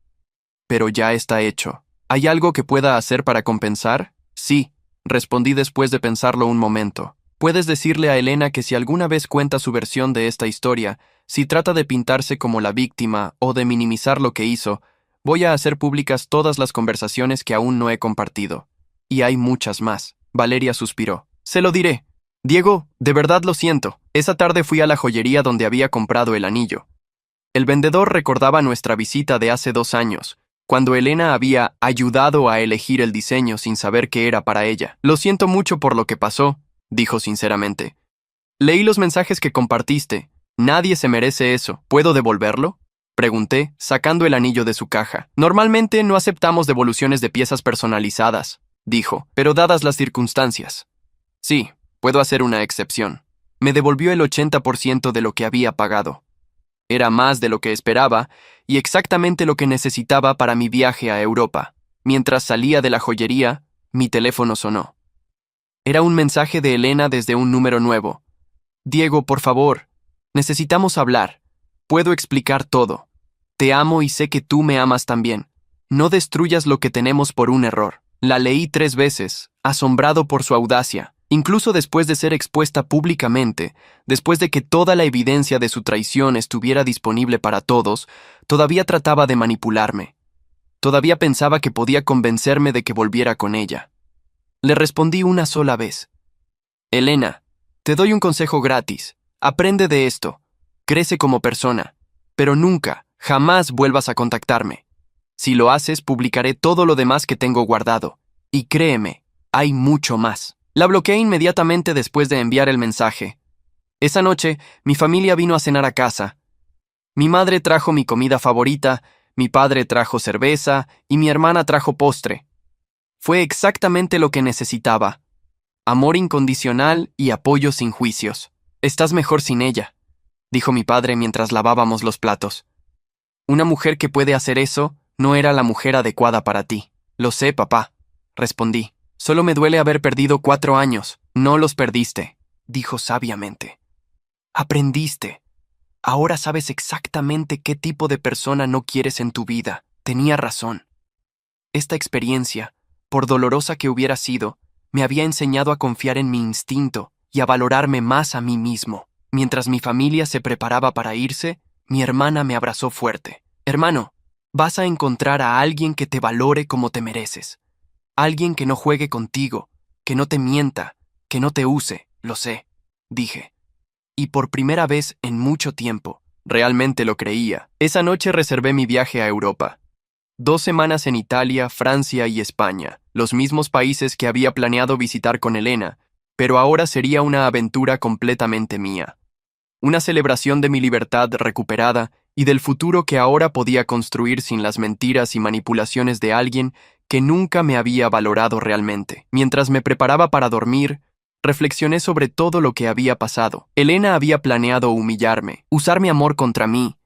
Pero ya está hecho. ¿Hay algo que pueda hacer para compensar? Sí, respondí después de pensarlo un momento. Puedes decirle a Elena que si alguna vez cuenta su versión de esta historia, si trata de pintarse como la víctima o de minimizar lo que hizo, voy a hacer públicas todas las conversaciones que aún no he compartido. Y hay muchas más. Valeria suspiró. Se lo diré. Diego, de verdad lo siento. Esa tarde fui a la joyería donde había comprado el anillo. El vendedor recordaba nuestra visita de hace 2 años, cuando Elena había ayudado a elegir el diseño sin saber qué era para ella. Lo siento mucho por lo que pasó, dijo sinceramente. Leí los mensajes que compartiste. Nadie se merece eso. ¿Puedo devolverlo?, pregunté, sacando el anillo de su caja. Normalmente no aceptamos devoluciones de piezas personalizadas, dijo, pero dadas las circunstancias. Sí, puedo hacer una excepción. Me devolvió el 80% de lo que había pagado. Era más de lo que esperaba y exactamente lo que necesitaba para mi viaje a Europa. Mientras salía de la joyería, mi teléfono sonó. Era un mensaje de Elena desde un número nuevo. Diego, por favor, necesitamos hablar. Puedo explicar todo. Te amo y sé que tú me amas también. No destruyas lo que tenemos por un error. La leí 3 veces, asombrado por su audacia. Incluso después de ser expuesta públicamente, después de que toda la evidencia de su traición estuviera disponible para todos, todavía trataba de manipularme. Todavía pensaba que podía convencerme de que volviera con ella. Le respondí una sola vez. Elena, te doy un consejo gratis. Aprende de esto. Crece como persona. Pero nunca, jamás vuelvas a contactarme. Si lo haces, publicaré todo lo demás que tengo guardado. Y créeme, hay mucho más. La bloqueé inmediatamente después de enviar el mensaje. Esa noche, mi familia vino a cenar a casa. Mi madre trajo mi comida favorita, mi padre trajo cerveza y mi hermana trajo postre. Fue exactamente lo que necesitaba. Amor incondicional y apoyo sin juicios. Estás mejor sin ella, dijo mi padre mientras lavábamos los platos. Una mujer que puede hacer eso no era la mujer adecuada para ti. Lo sé, papá, respondí. Solo me duele haber perdido 4 años. No los perdiste, dijo sabiamente. Aprendiste. Ahora sabes exactamente qué tipo de persona no quieres en tu vida. Tenía razón. Esta experiencia, por dolorosa que hubiera sido, me había enseñado a confiar en mi instinto y a valorarme más a mí mismo. Mientras mi familia se preparaba para irse, mi hermana me abrazó fuerte. Hermano, vas a encontrar a alguien que te valore como te mereces. Alguien que no juegue contigo, que no te mienta, que no te use, lo sé, dije. Y por primera vez en mucho tiempo, realmente lo creía. Esa noche reservé mi viaje a Europa. 2 semanas en Italia, Francia y España, los mismos países que había planeado visitar con Elena, pero ahora sería una aventura completamente mía. Una celebración de mi libertad recuperada y del futuro que ahora podía construir sin las mentiras y manipulaciones de alguien que nunca me había valorado realmente. Mientras me preparaba para dormir, reflexioné sobre todo lo que había pasado. Elena había planeado humillarme, usar mi amor contra mí,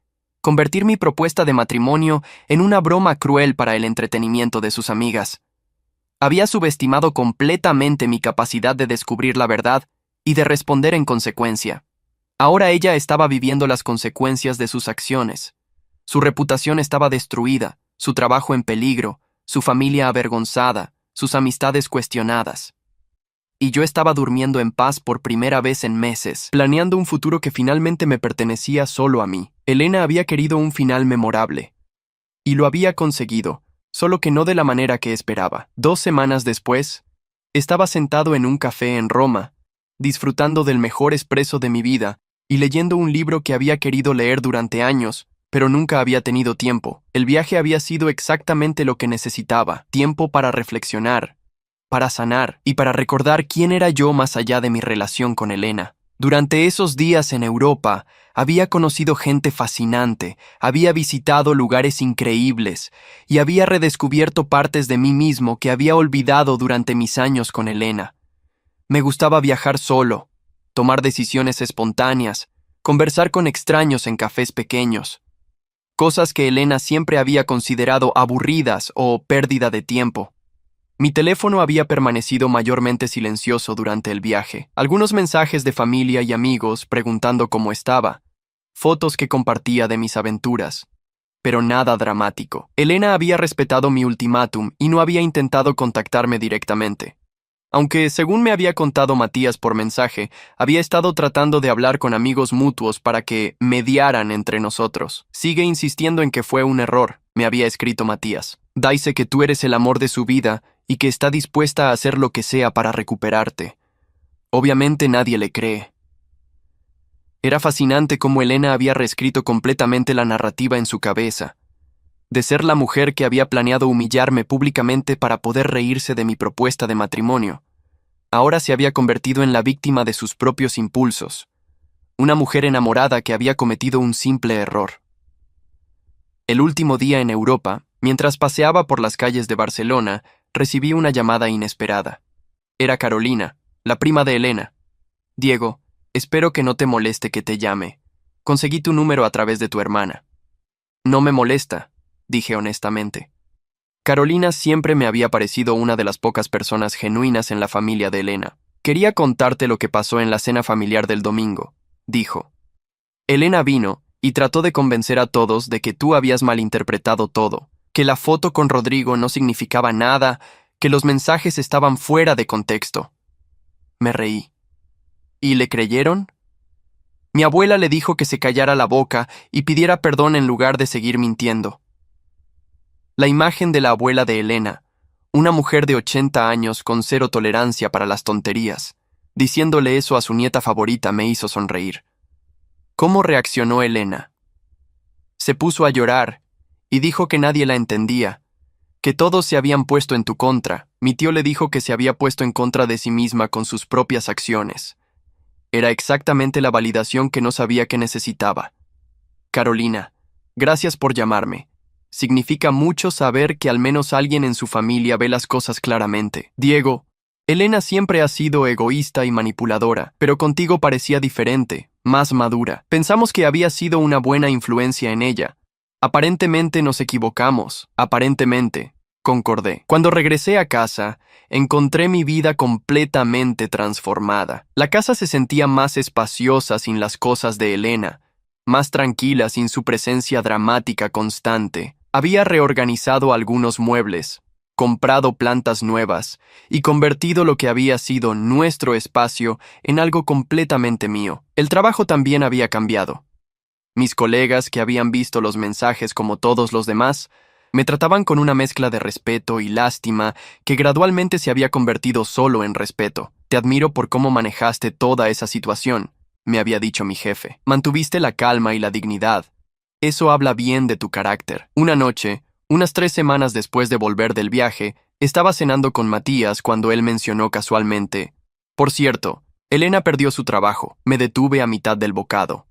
convertir mi propuesta de matrimonio en una broma cruel para el entretenimiento de sus amigas. Había subestimado completamente mi capacidad de descubrir la verdad y de responder en consecuencia. Ahora ella estaba viviendo las consecuencias de sus acciones. Su reputación estaba destruida, su trabajo en peligro, su familia avergonzada, sus amistades cuestionadas. Y yo estaba durmiendo en paz por primera vez en meses, planeando un futuro que finalmente me pertenecía solo a mí. Elena había querido un final memorable. Y lo había conseguido, solo que no de la manera que esperaba. 2 semanas después, estaba sentado en un café en Roma, disfrutando del mejor espresso de mi vida y leyendo un libro que había querido leer durante años, pero nunca había tenido tiempo. El viaje había sido exactamente lo que necesitaba, tiempo para reflexionar, para sanar y para recordar quién era yo más allá de mi relación con Elena. Durante esos días en Europa, había conocido gente fascinante, había visitado lugares increíbles y había redescubierto partes de mí mismo que había olvidado durante mis años con Elena. Me gustaba viajar solo, tomar decisiones espontáneas, conversar con extraños en cafés pequeños, cosas que Elena siempre había considerado aburridas o pérdida de tiempo. Mi teléfono había permanecido mayormente silencioso durante el viaje. Algunos mensajes de familia y amigos preguntando cómo estaba, fotos que compartía de mis aventuras, pero nada dramático. Elena había respetado mi ultimátum y no había intentado contactarme directamente. Aunque, según me había contado Matías por mensaje, había estado tratando de hablar con amigos mutuos para que mediaran entre nosotros. Sigue insistiendo en que fue un error, me había escrito Matías. Dice que tú eres el amor de su vida y que está dispuesta a hacer lo que sea para recuperarte. Obviamente nadie le cree. Era fascinante cómo Elena había reescrito completamente la narrativa en su cabeza. De ser la mujer que había planeado humillarme públicamente para poder reírse de mi propuesta de matrimonio, ahora se había convertido en la víctima de sus propios impulsos. Una mujer enamorada que había cometido un simple error. El último día en Europa, mientras paseaba por las calles de Barcelona, recibí una llamada inesperada. Era Carolina, la prima de Elena. Diego, espero que no te moleste que te llame. Conseguí tu número a través de tu hermana. No me molesta, dije honestamente. Carolina siempre me había parecido una de las pocas personas genuinas en la familia de Elena. Quería contarte lo que pasó en la cena familiar del domingo, dijo. Elena vino y trató de convencer a todos de que tú habías malinterpretado todo, que la foto con Rodrigo no significaba nada, que los mensajes estaban fuera de contexto. Me reí. ¿Y le creyeron? Mi abuela le dijo que se callara la boca y pidiera perdón en lugar de seguir mintiendo. La imagen de la abuela de Elena, Una mujer de 80 años con cero tolerancia para las tonterías. Diciéndole eso a su nieta favorita me hizo sonreír. ¿Cómo reaccionó Elena? Se puso a llorar y dijo que nadie la entendía, que todos se habían puesto en tu contra. Mi tío le dijo que se había puesto en contra de sí misma con sus propias acciones. Era exactamente la validación que no sabía que necesitaba. Carolina, gracias por llamarme. Significa mucho saber que al menos alguien en su familia ve las cosas claramente. Diego, Elena siempre ha sido egoísta y manipuladora, pero contigo parecía diferente, más madura. Pensamos que había sido una buena influencia en ella. Aparentemente nos equivocamos, aparentemente, concordé. Cuando regresé a casa, encontré mi vida completamente transformada. La casa se sentía más espaciosa sin las cosas de Elena, más tranquila sin su presencia dramática constante. Había reorganizado algunos muebles, comprado plantas nuevas y convertido lo que había sido nuestro espacio en algo completamente mío. El trabajo también había cambiado. Mis colegas, que habían visto los mensajes como todos los demás, me trataban con una mezcla de respeto y lástima que gradualmente se había convertido solo en respeto. Te admiro por cómo manejaste toda esa situación, me había dicho mi jefe. Mantuviste la calma y la dignidad. Eso habla bien de tu carácter. Una noche, unas 3 semanas después de volver del viaje, estaba cenando con Matías cuando él mencionó casualmente: por cierto, Elena perdió su trabajo. Me detuve a mitad del bocado.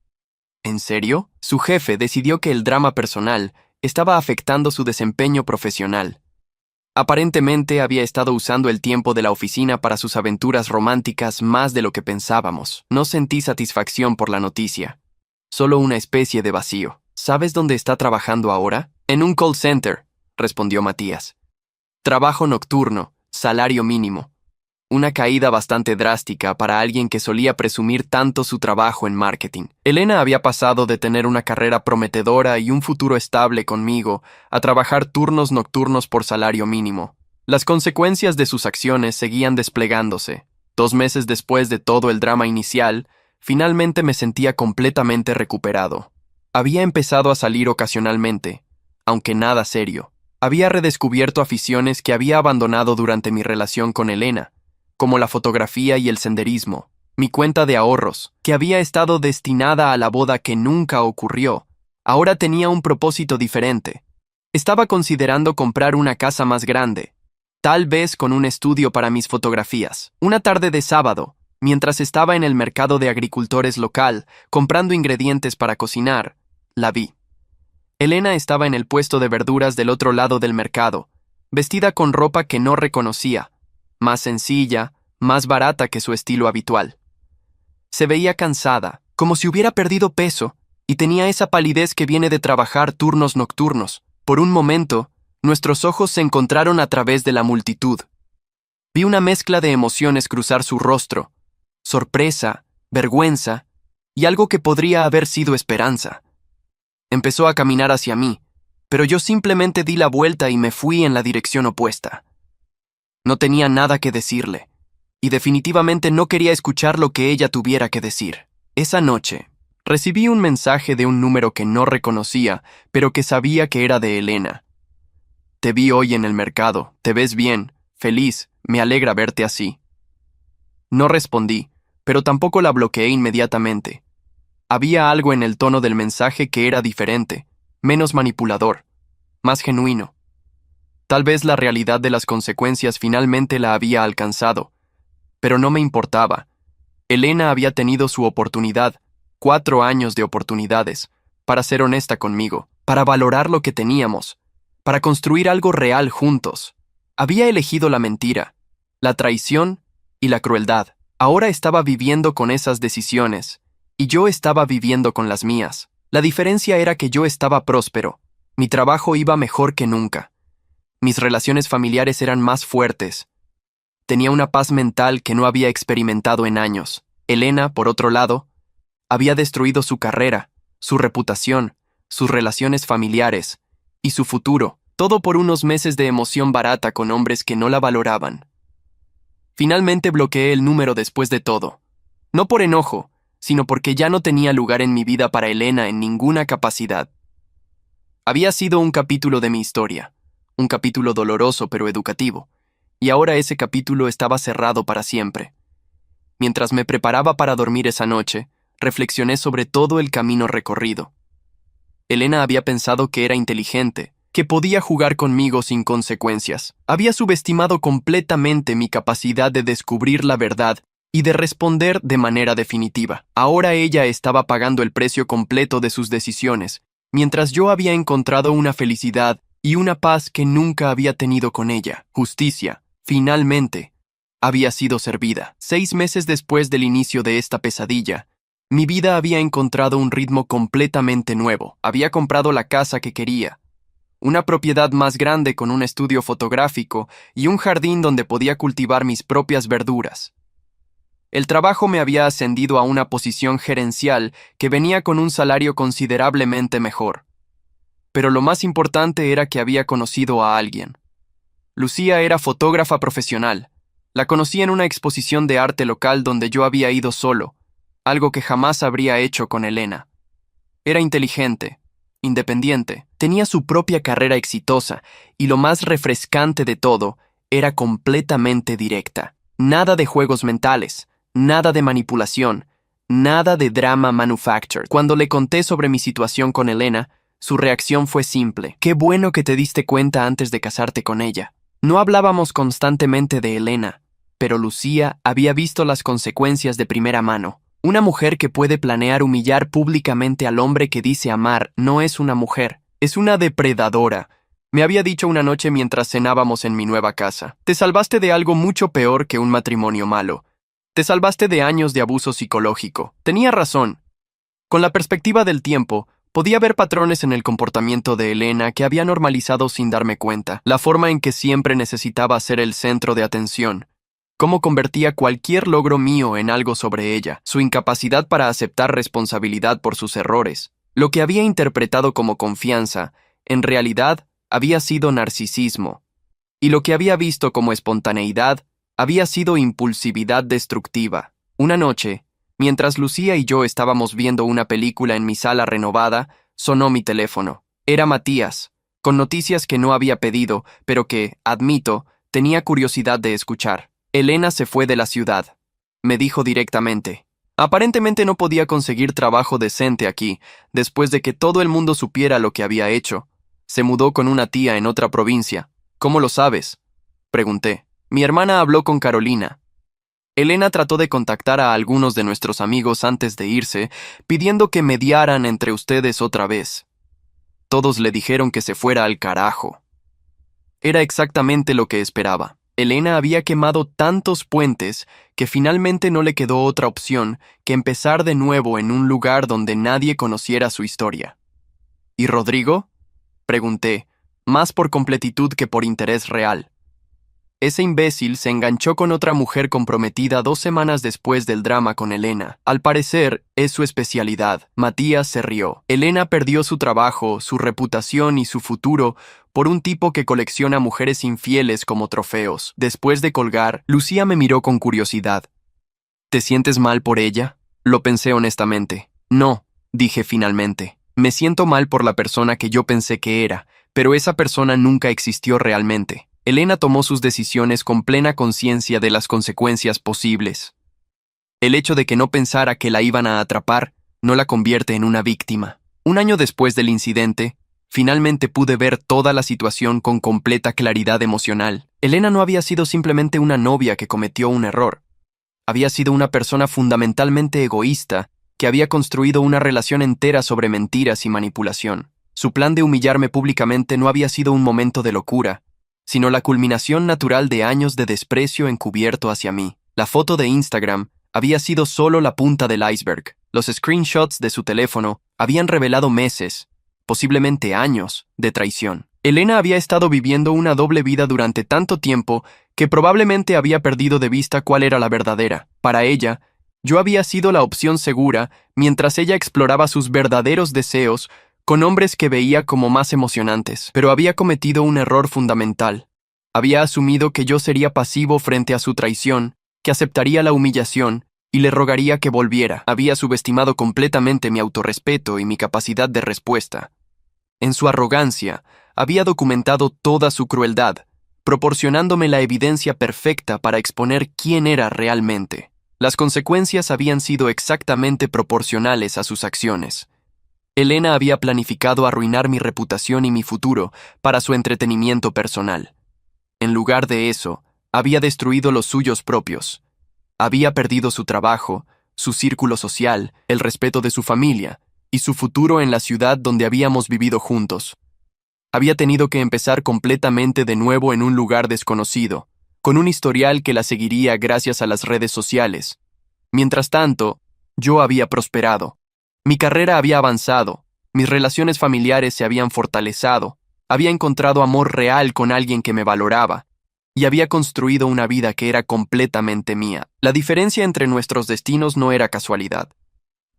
¿En serio? Su jefe decidió que el drama personal estaba afectando su desempeño profesional. Aparentemente había estado usando el tiempo de la oficina para sus aventuras románticas más de lo que pensábamos. No sentí satisfacción por la noticia, solo una especie de vacío. ¿Sabes dónde está trabajando ahora? En un call center, respondió Matías. Trabajo nocturno, salario mínimo. Una caída bastante drástica para alguien que solía presumir tanto su trabajo en marketing. Elena había pasado de tener una carrera prometedora y un futuro estable conmigo a trabajar turnos nocturnos por salario mínimo. Las consecuencias de sus acciones seguían desplegándose. 2 meses después de todo el drama inicial, finalmente me sentía completamente recuperado. Había empezado a salir ocasionalmente, aunque nada serio. Había redescubierto aficiones que había abandonado durante mi relación con Elena, como la fotografía y el senderismo. Mi cuenta de ahorros, que había estado destinada a la boda que nunca ocurrió, ahora tenía un propósito diferente. Estaba considerando comprar una casa más grande, tal vez con un estudio para mis fotografías. Una tarde de sábado, mientras estaba en el mercado de agricultores local, comprando ingredientes para cocinar, la vi. Elena estaba en el puesto de verduras del otro lado del mercado, vestida con ropa que no reconocía, más sencilla, más barata que su estilo habitual. Se veía cansada, como si hubiera perdido peso, y tenía esa palidez que viene de trabajar turnos nocturnos. Por un momento, nuestros ojos se encontraron a través de la multitud. Vi una mezcla de emociones cruzar su rostro: sorpresa, vergüenza y algo que podría haber sido esperanza. Empezó a caminar hacia mí, pero yo simplemente di la vuelta y me fui en la dirección opuesta. No tenía nada que decirle, y definitivamente no quería escuchar lo que ella tuviera que decir. Esa noche, recibí un mensaje de un número que no reconocía, pero que sabía que era de Elena. Te vi hoy en el mercado, te ves bien, feliz, me alegra verte así. No respondí, pero tampoco la bloqueé inmediatamente. Había algo en el tono del mensaje que era diferente, menos manipulador, más genuino. Tal vez la realidad de las consecuencias finalmente la había alcanzado, pero no me importaba. Elena había tenido su oportunidad, 4 años de oportunidades, para ser honesta conmigo, para valorar lo que teníamos, para construir algo real juntos. Había elegido la mentira, la traición y la crueldad. Ahora estaba viviendo con esas decisiones, y yo estaba viviendo con las mías. La diferencia era que yo estaba próspero, mi trabajo iba mejor que nunca. Mis relaciones familiares eran más fuertes. Tenía una paz mental que no había experimentado en años. Elena, por otro lado, había destruido su carrera, su reputación, sus relaciones familiares y su futuro, todo por unos meses de emoción barata con hombres que no la valoraban. Finalmente bloqueé el número después de todo. No por enojo, sino porque ya no tenía lugar en mi vida para Elena en ninguna capacidad. Había sido un capítulo de mi historia, un capítulo doloroso pero educativo, y ahora ese capítulo estaba cerrado para siempre. Mientras me preparaba para dormir esa noche, reflexioné sobre todo el camino recorrido. Elena había pensado que era inteligente, que podía jugar conmigo sin consecuencias. Había subestimado completamente mi capacidad de descubrir la verdad y de responder de manera definitiva. Ahora ella estaba pagando el precio completo de sus decisiones, mientras yo había encontrado una felicidad y una paz que nunca había tenido con ella. Justicia, finalmente, había sido servida. 6 meses después del inicio de esta pesadilla, mi vida había encontrado un ritmo completamente nuevo. Había comprado la casa que quería, una propiedad más grande con un estudio fotográfico y un jardín donde podía cultivar mis propias verduras. El trabajo me había ascendido a una posición gerencial que venía con un salario considerablemente mejor. Pero lo más importante era que había conocido a alguien. Lucía era fotógrafa profesional. La conocí en una exposición de arte local donde yo había ido solo, algo que jamás habría hecho con Elena. Era inteligente, independiente, tenía su propia carrera exitosa y lo más refrescante de todo, era completamente directa. Nada de juegos mentales, nada de manipulación, nada de drama manufactured. Cuando le conté sobre mi situación con Elena, su reacción fue simple. Qué bueno que te diste cuenta antes de casarte con ella. No hablábamos constantemente de Elena, pero Lucía había visto las consecuencias de primera mano. Una mujer que puede planear humillar públicamente al hombre que dice amar no es una mujer, es una depredadora. Me había dicho una noche mientras cenábamos en mi nueva casa. Te salvaste de algo mucho peor que un matrimonio malo. Te salvaste de años de abuso psicológico. Tenía razón. Con la perspectiva del tiempo, podía ver patrones en el comportamiento de Elena que había normalizado sin darme cuenta. La forma en que siempre necesitaba ser el centro de atención. Cómo convertía cualquier logro mío en algo sobre ella, su incapacidad para aceptar responsabilidad por sus errores. Lo que había interpretado como confianza, en realidad, había sido narcisismo. Y lo que había visto como espontaneidad, había sido impulsividad destructiva. Una noche, mientras Lucía y yo estábamos viendo una película en mi sala renovada, sonó mi teléfono. Era Matías, con noticias que no había pedido, pero que, admito, tenía curiosidad de escuchar. Elena se fue de la ciudad, me dijo directamente. Aparentemente no podía conseguir trabajo decente aquí, después de que todo el mundo supiera lo que había hecho. Se mudó con una tía en otra provincia. ¿Cómo lo sabes?, pregunté. Mi hermana habló con Carolina. Elena trató de contactar a algunos de nuestros amigos antes de irse, pidiendo que mediaran entre ustedes otra vez. Todos le dijeron que se fuera al carajo. Era exactamente lo que esperaba. Elena había quemado tantos puentes que finalmente no le quedó otra opción que empezar de nuevo en un lugar donde nadie conociera su historia. ¿Y Rodrigo?, pregunté, más por completitud que por interés real. Ese imbécil se enganchó con otra mujer comprometida 2 semanas después del drama con Elena. Al parecer, es su especialidad. Matías se rió. Elena perdió su trabajo, su reputación y su futuro por un tipo que colecciona mujeres infieles como trofeos. Después de colgar, Lucía me miró con curiosidad. ¿Te sientes mal por ella?, lo pensé honestamente. No, dije finalmente. Me siento mal por la persona que yo pensé que era, pero esa persona nunca existió realmente. Elena tomó sus decisiones con plena conciencia de las consecuencias posibles. El hecho de que no pensara que la iban a atrapar no la convierte en una víctima. 1 año después del incidente, finalmente pude ver toda la situación con completa claridad emocional. Elena no había sido simplemente una novia que cometió un error. Había sido una persona fundamentalmente egoísta que había construido una relación entera sobre mentiras y manipulación. Su plan de humillarme públicamente no había sido un momento de locura, sino la culminación natural de años de desprecio encubierto hacia mí. La foto de Instagram había sido solo la punta del iceberg. Los screenshots de su teléfono habían revelado meses, posiblemente años, de traición. Elena había estado viviendo una doble vida durante tanto tiempo que probablemente había perdido de vista cuál era la verdadera. Para ella, yo había sido la opción segura mientras ella exploraba sus verdaderos deseos con hombres que veía como más emocionantes, pero había cometido un error fundamental. Había asumido que yo sería pasivo frente a su traición, que aceptaría la humillación y le rogaría que volviera. Había subestimado completamente mi autorrespeto y mi capacidad de respuesta. En su arrogancia, había documentado toda su crueldad, proporcionándome la evidencia perfecta para exponer quién era realmente. Las consecuencias habían sido exactamente proporcionales a sus acciones. Elena había planificado arruinar mi reputación y mi futuro para su entretenimiento personal. En lugar de eso, había destruido los suyos propios. Había perdido su trabajo, su círculo social, el respeto de su familia y su futuro en la ciudad donde habíamos vivido juntos. Había tenido que empezar completamente de nuevo en un lugar desconocido, con un historial que la seguiría gracias a las redes sociales. Mientras tanto, yo había prosperado. Mi carrera había avanzado, mis relaciones familiares se habían fortalecido, había encontrado amor real con alguien que me valoraba, y había construido una vida que era completamente mía. La diferencia entre nuestros destinos no era casualidad.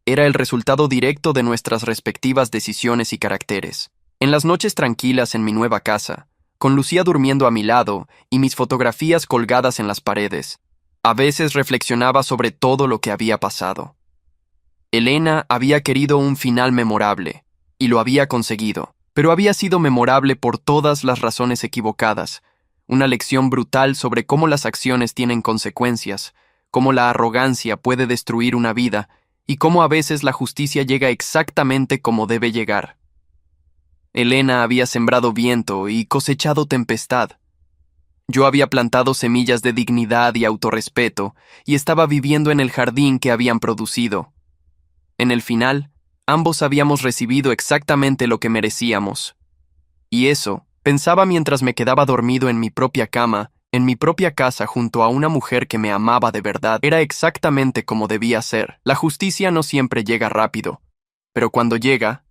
Era el resultado directo de nuestras respectivas decisiones y caracteres. En las noches tranquilas en mi nueva casa, con Lucía durmiendo a mi lado y mis fotografías colgadas en las paredes, a veces reflexionaba sobre todo lo que había pasado. Elena había querido un final memorable, y lo había conseguido, pero había sido memorable por todas las razones equivocadas, una lección brutal sobre cómo las acciones tienen consecuencias, cómo la arrogancia puede destruir una vida, y cómo a veces la justicia llega exactamente como debe llegar. Elena había sembrado viento y cosechado tempestad. Yo había plantado semillas de dignidad y autorrespeto, y estaba viviendo en el jardín que habían producido. En el final, ambos habíamos recibido exactamente lo que merecíamos. Y eso, pensaba mientras me quedaba dormido en mi propia cama, en mi propia casa junto a una mujer que me amaba de verdad, era exactamente como debía ser. La justicia no siempre llega rápido, pero cuando llega,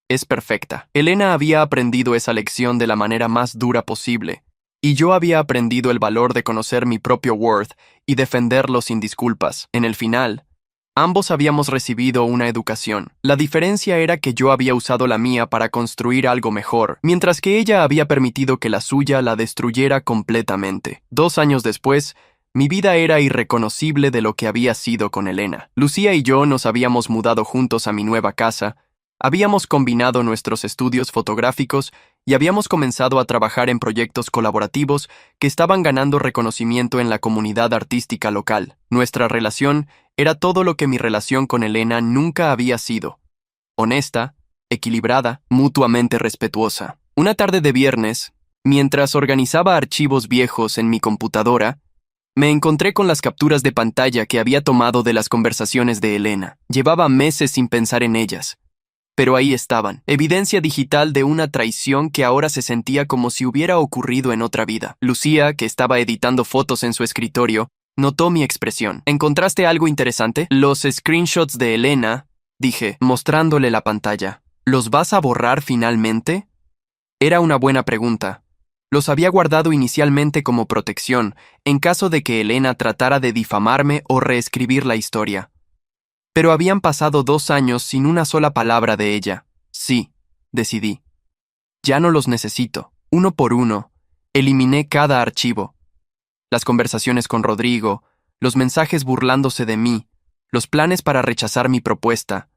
es perfecta. Elena había aprendido esa lección de la manera más dura posible, y yo había aprendido el valor de conocer mi propio worth y defenderlo sin disculpas. En el final, ambos habíamos recibido una educación. La diferencia era que yo había usado la mía para construir algo mejor, mientras que ella había permitido que la suya la destruyera completamente. 2 años después, mi vida era irreconocible de lo que había sido con Elena. Lucía y yo nos habíamos mudado juntos a mi nueva casa, habíamos combinado nuestros estudios fotográficos y habíamos comenzado a trabajar en proyectos colaborativos que estaban ganando reconocimiento en la comunidad artística local. Nuestra relación era todo lo que mi relación con Elena nunca había sido: honesta, equilibrada, mutuamente respetuosa. Una tarde de viernes, mientras organizaba archivos viejos en mi computadora, me encontré con las capturas de pantalla que había tomado de las conversaciones de Elena. Llevaba meses sin pensar en ellas, pero ahí estaban, evidencia digital de una traición que ahora se sentía como si hubiera ocurrido en otra vida. Lucía, que estaba editando fotos en su escritorio, notó mi expresión. ¿Encontraste algo interesante? Los screenshots de Elena, dije, mostrándole la pantalla. ¿Los vas a borrar finalmente? Era una buena pregunta. Los había guardado inicialmente como protección, en caso de que Elena tratara de difamarme o reescribir la historia. Pero habían pasado 2 años sin una sola palabra de ella. Sí, decidí. Ya no los necesito. Uno por uno, eliminé cada archivo. Las conversaciones con Rodrigo, los mensajes burlándose de mí, los planes para rechazar mi propuesta.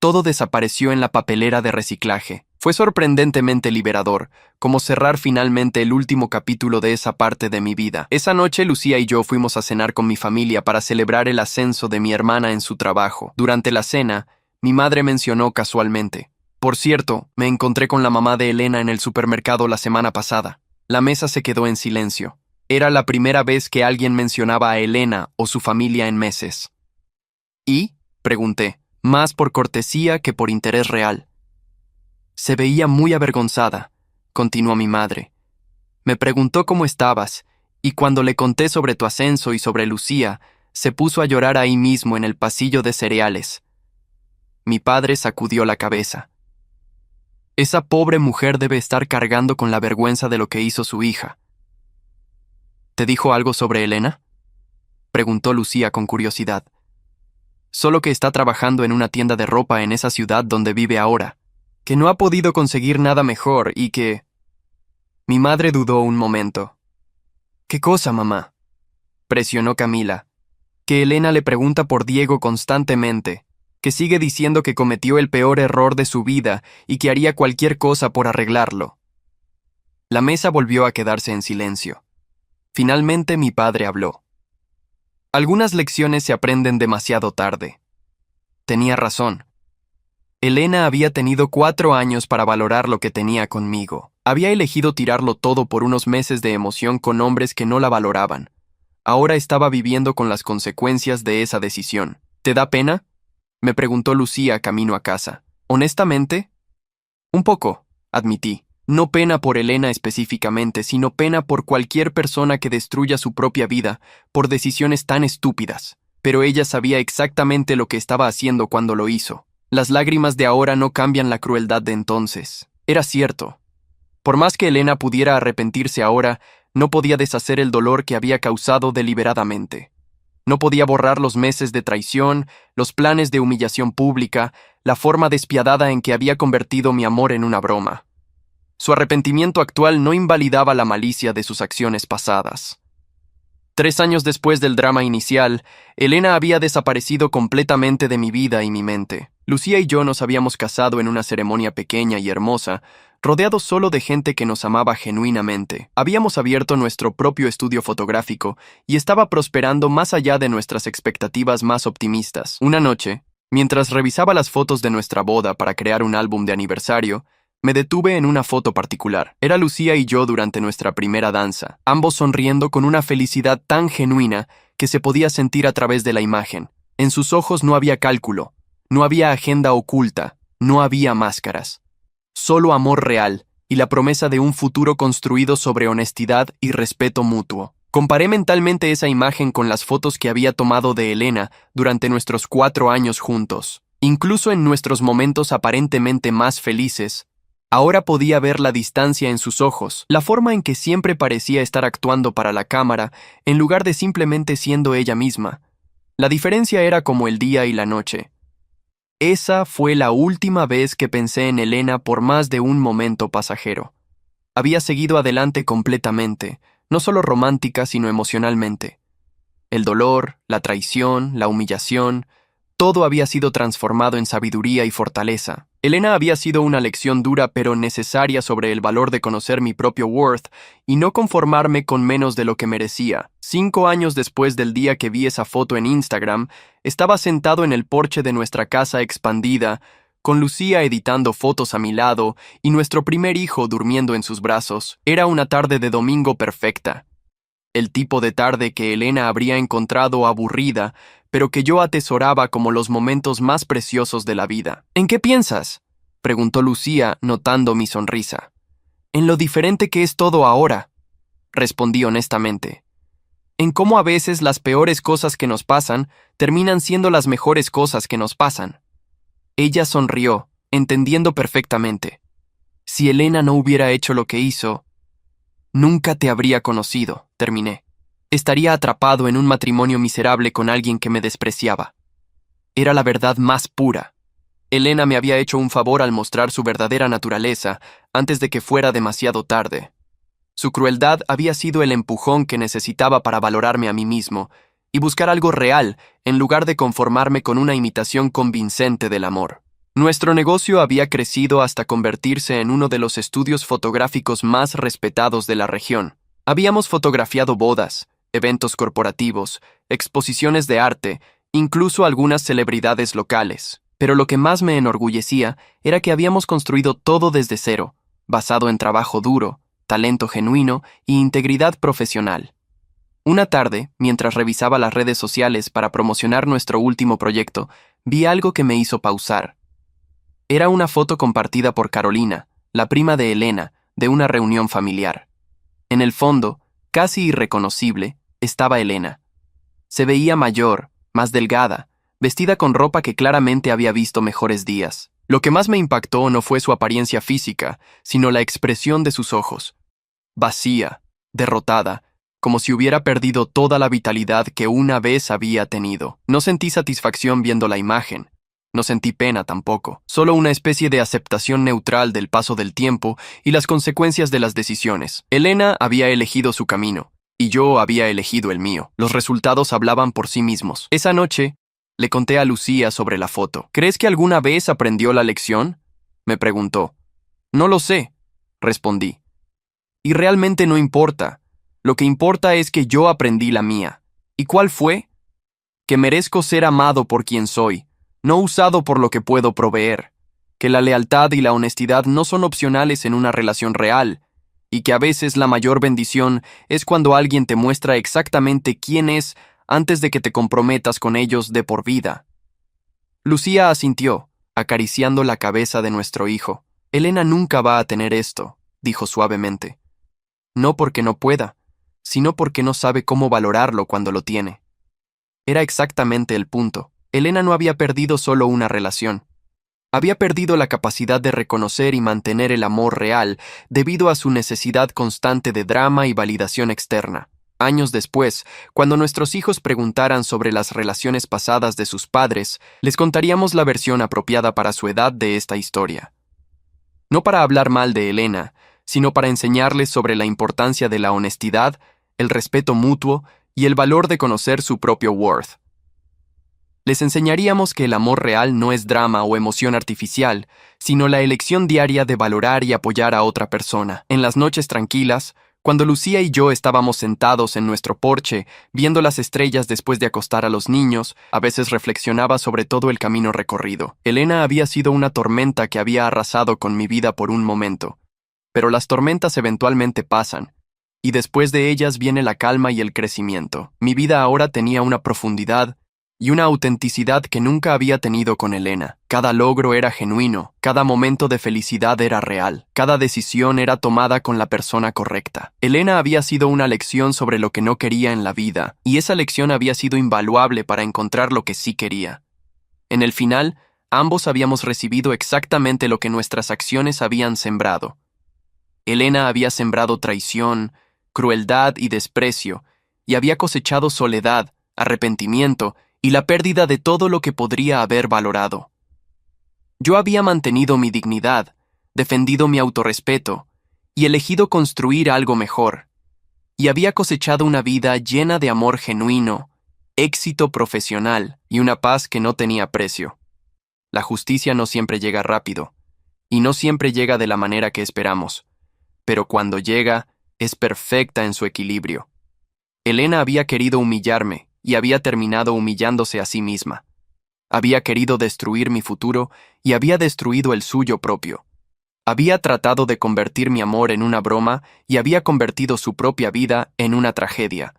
Todo desapareció en la papelera de reciclaje. Fue sorprendentemente liberador, como cerrar finalmente el último capítulo de esa parte de mi vida. Esa noche Lucía y yo fuimos a cenar con mi familia para celebrar el ascenso de mi hermana en su trabajo. Durante la cena, mi madre mencionó casualmente: por cierto, me encontré con la mamá de Elena en el supermercado la semana pasada. La mesa se quedó en silencio. Era la primera vez que alguien mencionaba a Elena o su familia en meses. ¿Y?, pregunté, más por cortesía que por interés real. Se veía muy avergonzada, continuó mi madre. Me preguntó cómo estabas, y cuando le conté sobre tu ascenso y sobre Lucía, se puso a llorar ahí mismo en el pasillo de cereales. Mi padre sacudió la cabeza. Esa pobre mujer debe estar cargando con la vergüenza de lo que hizo su hija. ¿Te dijo algo sobre Elena?, preguntó Lucía con curiosidad. Solo que está trabajando en una tienda de ropa en esa ciudad donde vive ahora, que no ha podido conseguir nada mejor y que... Mi madre dudó un momento. ¿Qué cosa, mamá?, presionó Camila. Que Elena le pregunta por Diego constantemente, que sigue diciendo que cometió el peor error de su vida y que haría cualquier cosa por arreglarlo. La mesa volvió a quedarse en silencio. Finalmente mi padre habló. Algunas lecciones se aprenden demasiado tarde. Tenía razón. Elena había tenido 4 años para valorar lo que tenía conmigo. Había elegido tirarlo todo por unos meses de emoción con hombres que no la valoraban. Ahora estaba viviendo con las consecuencias de esa decisión. ¿Te da pena?, me preguntó Lucía camino a casa. ¿Honestamente? Un poco, admití. No pena por Elena específicamente, sino pena por cualquier persona que destruya su propia vida por decisiones tan estúpidas. Pero ella sabía exactamente lo que estaba haciendo cuando lo hizo. Las lágrimas de ahora no cambian la crueldad de entonces. Era cierto. Por más que Elena pudiera arrepentirse ahora, no podía deshacer el dolor que había causado deliberadamente. No podía borrar los meses de traición, los planes de humillación pública, la forma despiadada en que había convertido mi amor en una broma. Su arrepentimiento actual no invalidaba la malicia de sus acciones pasadas. 3 años después del drama inicial, Elena había desaparecido completamente de mi vida y mi mente. Lucía y yo nos habíamos casado en una ceremonia pequeña y hermosa, rodeados solo de gente que nos amaba genuinamente. Habíamos abierto nuestro propio estudio fotográfico y estaba prosperando más allá de nuestras expectativas más optimistas. Una noche, mientras revisaba las fotos de nuestra boda para crear un álbum de aniversario, me detuve en una foto particular. Era Lucía y yo durante nuestra primera danza, ambos sonriendo con una felicidad tan genuina que se podía sentir a través de la imagen. En sus ojos no había cálculo, no había agenda oculta, no había máscaras. Solo amor real y la promesa de un futuro construido sobre honestidad y respeto mutuo. Comparé mentalmente esa imagen con las fotos que había tomado de Elena durante nuestros 4 años juntos. Incluso en nuestros momentos aparentemente más felices, ahora podía ver la distancia en sus ojos, la forma en que siempre parecía estar actuando para la cámara en lugar de simplemente siendo ella misma. La diferencia era como el día y la noche. Esa fue la última vez que pensé en Elena por más de un momento pasajero. Había seguido adelante completamente, no solo romántica sino emocionalmente. El dolor, la traición, la humillación, todo había sido transformado en sabiduría y fortaleza. Elena había sido una lección dura pero necesaria sobre el valor de conocer mi propio worth y no conformarme con menos de lo que merecía. 5 años después del día que vi esa foto en Instagram, estaba sentado en el porche de nuestra casa expandida, con Lucía editando fotos a mi lado y nuestro primer hijo durmiendo en sus brazos. Era una tarde de domingo perfecta. El tipo de tarde que Elena habría encontrado aburrida, pero que yo atesoraba como los momentos más preciosos de la vida. ¿En qué piensas?, preguntó Lucía, notando mi sonrisa. En lo diferente que es todo ahora, respondí honestamente. En cómo a veces las peores cosas que nos pasan terminan siendo las mejores cosas que nos pasan. Ella sonrió, entendiendo perfectamente. Si Elena no hubiera hecho lo que hizo, nunca te habría conocido, terminé. Estaría atrapado en un matrimonio miserable con alguien que me despreciaba. Era la verdad más pura. Elena me había hecho un favor al mostrar su verdadera naturaleza antes de que fuera demasiado tarde. Su crueldad había sido el empujón que necesitaba para valorarme a mí mismo y buscar algo real en lugar de conformarme con una imitación convincente del amor. Nuestro negocio había crecido hasta convertirse en uno de los estudios fotográficos más respetados de la región. Habíamos fotografiado bodas, eventos corporativos, exposiciones de arte, incluso algunas celebridades locales. Pero lo que más me enorgullecía era que habíamos construido todo desde cero, basado en trabajo duro, talento genuino e integridad profesional. Una tarde, mientras revisaba las redes sociales para promocionar nuestro último proyecto, vi algo que me hizo pausar. Era una foto compartida por Carolina, la prima de Elena, de una reunión familiar. En el fondo, casi irreconocible, estaba Elena. Se veía mayor, más delgada, vestida con ropa que claramente había visto mejores días. Lo que más me impactó no fue su apariencia física, sino la expresión de sus ojos. Vacía, derrotada, como si hubiera perdido toda la vitalidad que una vez había tenido. No sentí satisfacción viendo la imagen. No sentí pena tampoco, solo una especie de aceptación neutral del paso del tiempo y las consecuencias de las decisiones. Elena había elegido su camino, y yo había elegido el mío. Los resultados hablaban por sí mismos. Esa noche, le conté a Lucía sobre la foto. ¿Crees que alguna vez aprendió la lección?, me preguntó. No lo sé, respondí. Y realmente no importa. Lo que importa es que yo aprendí la mía. ¿Y cuál fue? Que merezco ser amado por quien soy, no usado por lo que puedo proveer. Que la lealtad y la honestidad no son opcionales en una relación real, y que a veces la mayor bendición es cuando alguien te muestra exactamente quién es antes de que te comprometas con ellos de por vida. Lucía asintió, acariciando la cabeza de nuestro hijo. Elena nunca va a tener esto, dijo suavemente. No porque no pueda, sino porque no sabe cómo valorarlo cuando lo tiene. Era exactamente el punto. Elena no había perdido solo una relación. Había perdido la capacidad de reconocer y mantener el amor real debido a su necesidad constante de drama y validación externa. Años después, cuando nuestros hijos preguntaran sobre las relaciones pasadas de sus padres, les contaríamos la versión apropiada para su edad de esta historia. No para hablar mal de Elena, sino para enseñarles sobre la importancia de la honestidad, el respeto mutuo y el valor de conocer su propio worth. Les enseñaríamos que el amor real no es drama o emoción artificial, sino la elección diaria de valorar y apoyar a otra persona. En las noches tranquilas, cuando Lucía y yo estábamos sentados en nuestro porche, viendo las estrellas después de acostar a los niños, a veces reflexionaba sobre todo el camino recorrido. Elena había sido una tormenta que había arrasado con mi vida por un momento. Pero las tormentas eventualmente pasan, y después de ellas viene la calma y el crecimiento. Mi vida ahora tenía una profundidad y una autenticidad que nunca había tenido con Elena. Cada logro era genuino, cada momento de felicidad era real, cada decisión era tomada con la persona correcta. Elena había sido una lección sobre lo que no quería en la vida, y esa lección había sido invaluable para encontrar lo que sí quería. En el final, ambos habíamos recibido exactamente lo que nuestras acciones habían sembrado. Elena había sembrado traición, crueldad y desprecio, y había cosechado soledad, arrepentimiento y la pérdida de todo lo que podría haber valorado. Yo había mantenido mi dignidad, defendido mi autorrespeto y elegido construir algo mejor, y había cosechado una vida llena de amor genuino, éxito profesional y una paz que no tenía precio. La justicia no siempre llega rápido, y no siempre llega de la manera que esperamos, pero cuando llega, es perfecta en su equilibrio. Elena había querido humillarme, y había terminado humillándose a sí misma. Había querido destruir mi futuro y había destruido el suyo propio. Había tratado de convertir mi amor en una broma y había convertido su propia vida en una tragedia.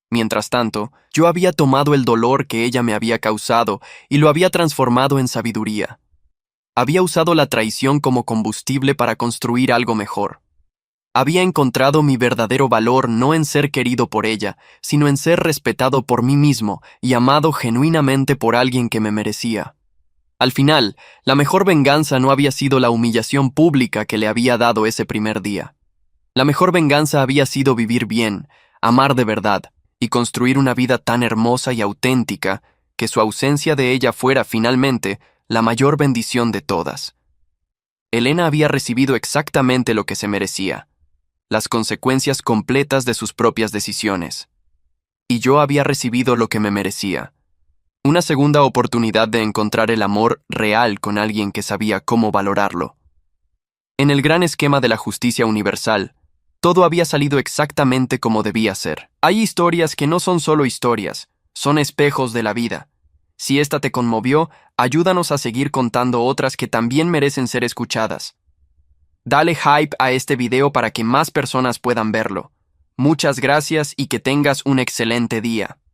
Mientras tanto, yo había tomado el dolor que ella me había causado y lo había transformado en sabiduría. Había usado la traición como combustible para construir algo mejor. Había encontrado mi verdadero valor no en ser querido por ella, sino en ser respetado por mí mismo y amado genuinamente por alguien que me merecía. Al final, la mejor venganza no había sido la humillación pública que le había dado ese primer día. La mejor venganza había sido vivir bien, amar de verdad y construir una vida tan hermosa y auténtica que su ausencia de ella fuera finalmente la mayor bendición de todas. Elena había recibido exactamente lo que se merecía, las consecuencias completas de sus propias decisiones. Y yo había recibido lo que me merecía, una segunda oportunidad de encontrar el amor real con alguien que sabía cómo valorarlo. En el gran esquema de la justicia universal, todo había salido exactamente como debía ser. Hay historias que no son solo historias, son espejos de la vida. Si esta te conmovió, ayúdanos a seguir contando otras que también merecen ser escuchadas. Dale hype a este video para que más personas puedan verlo. Muchas gracias y que tengas un excelente día.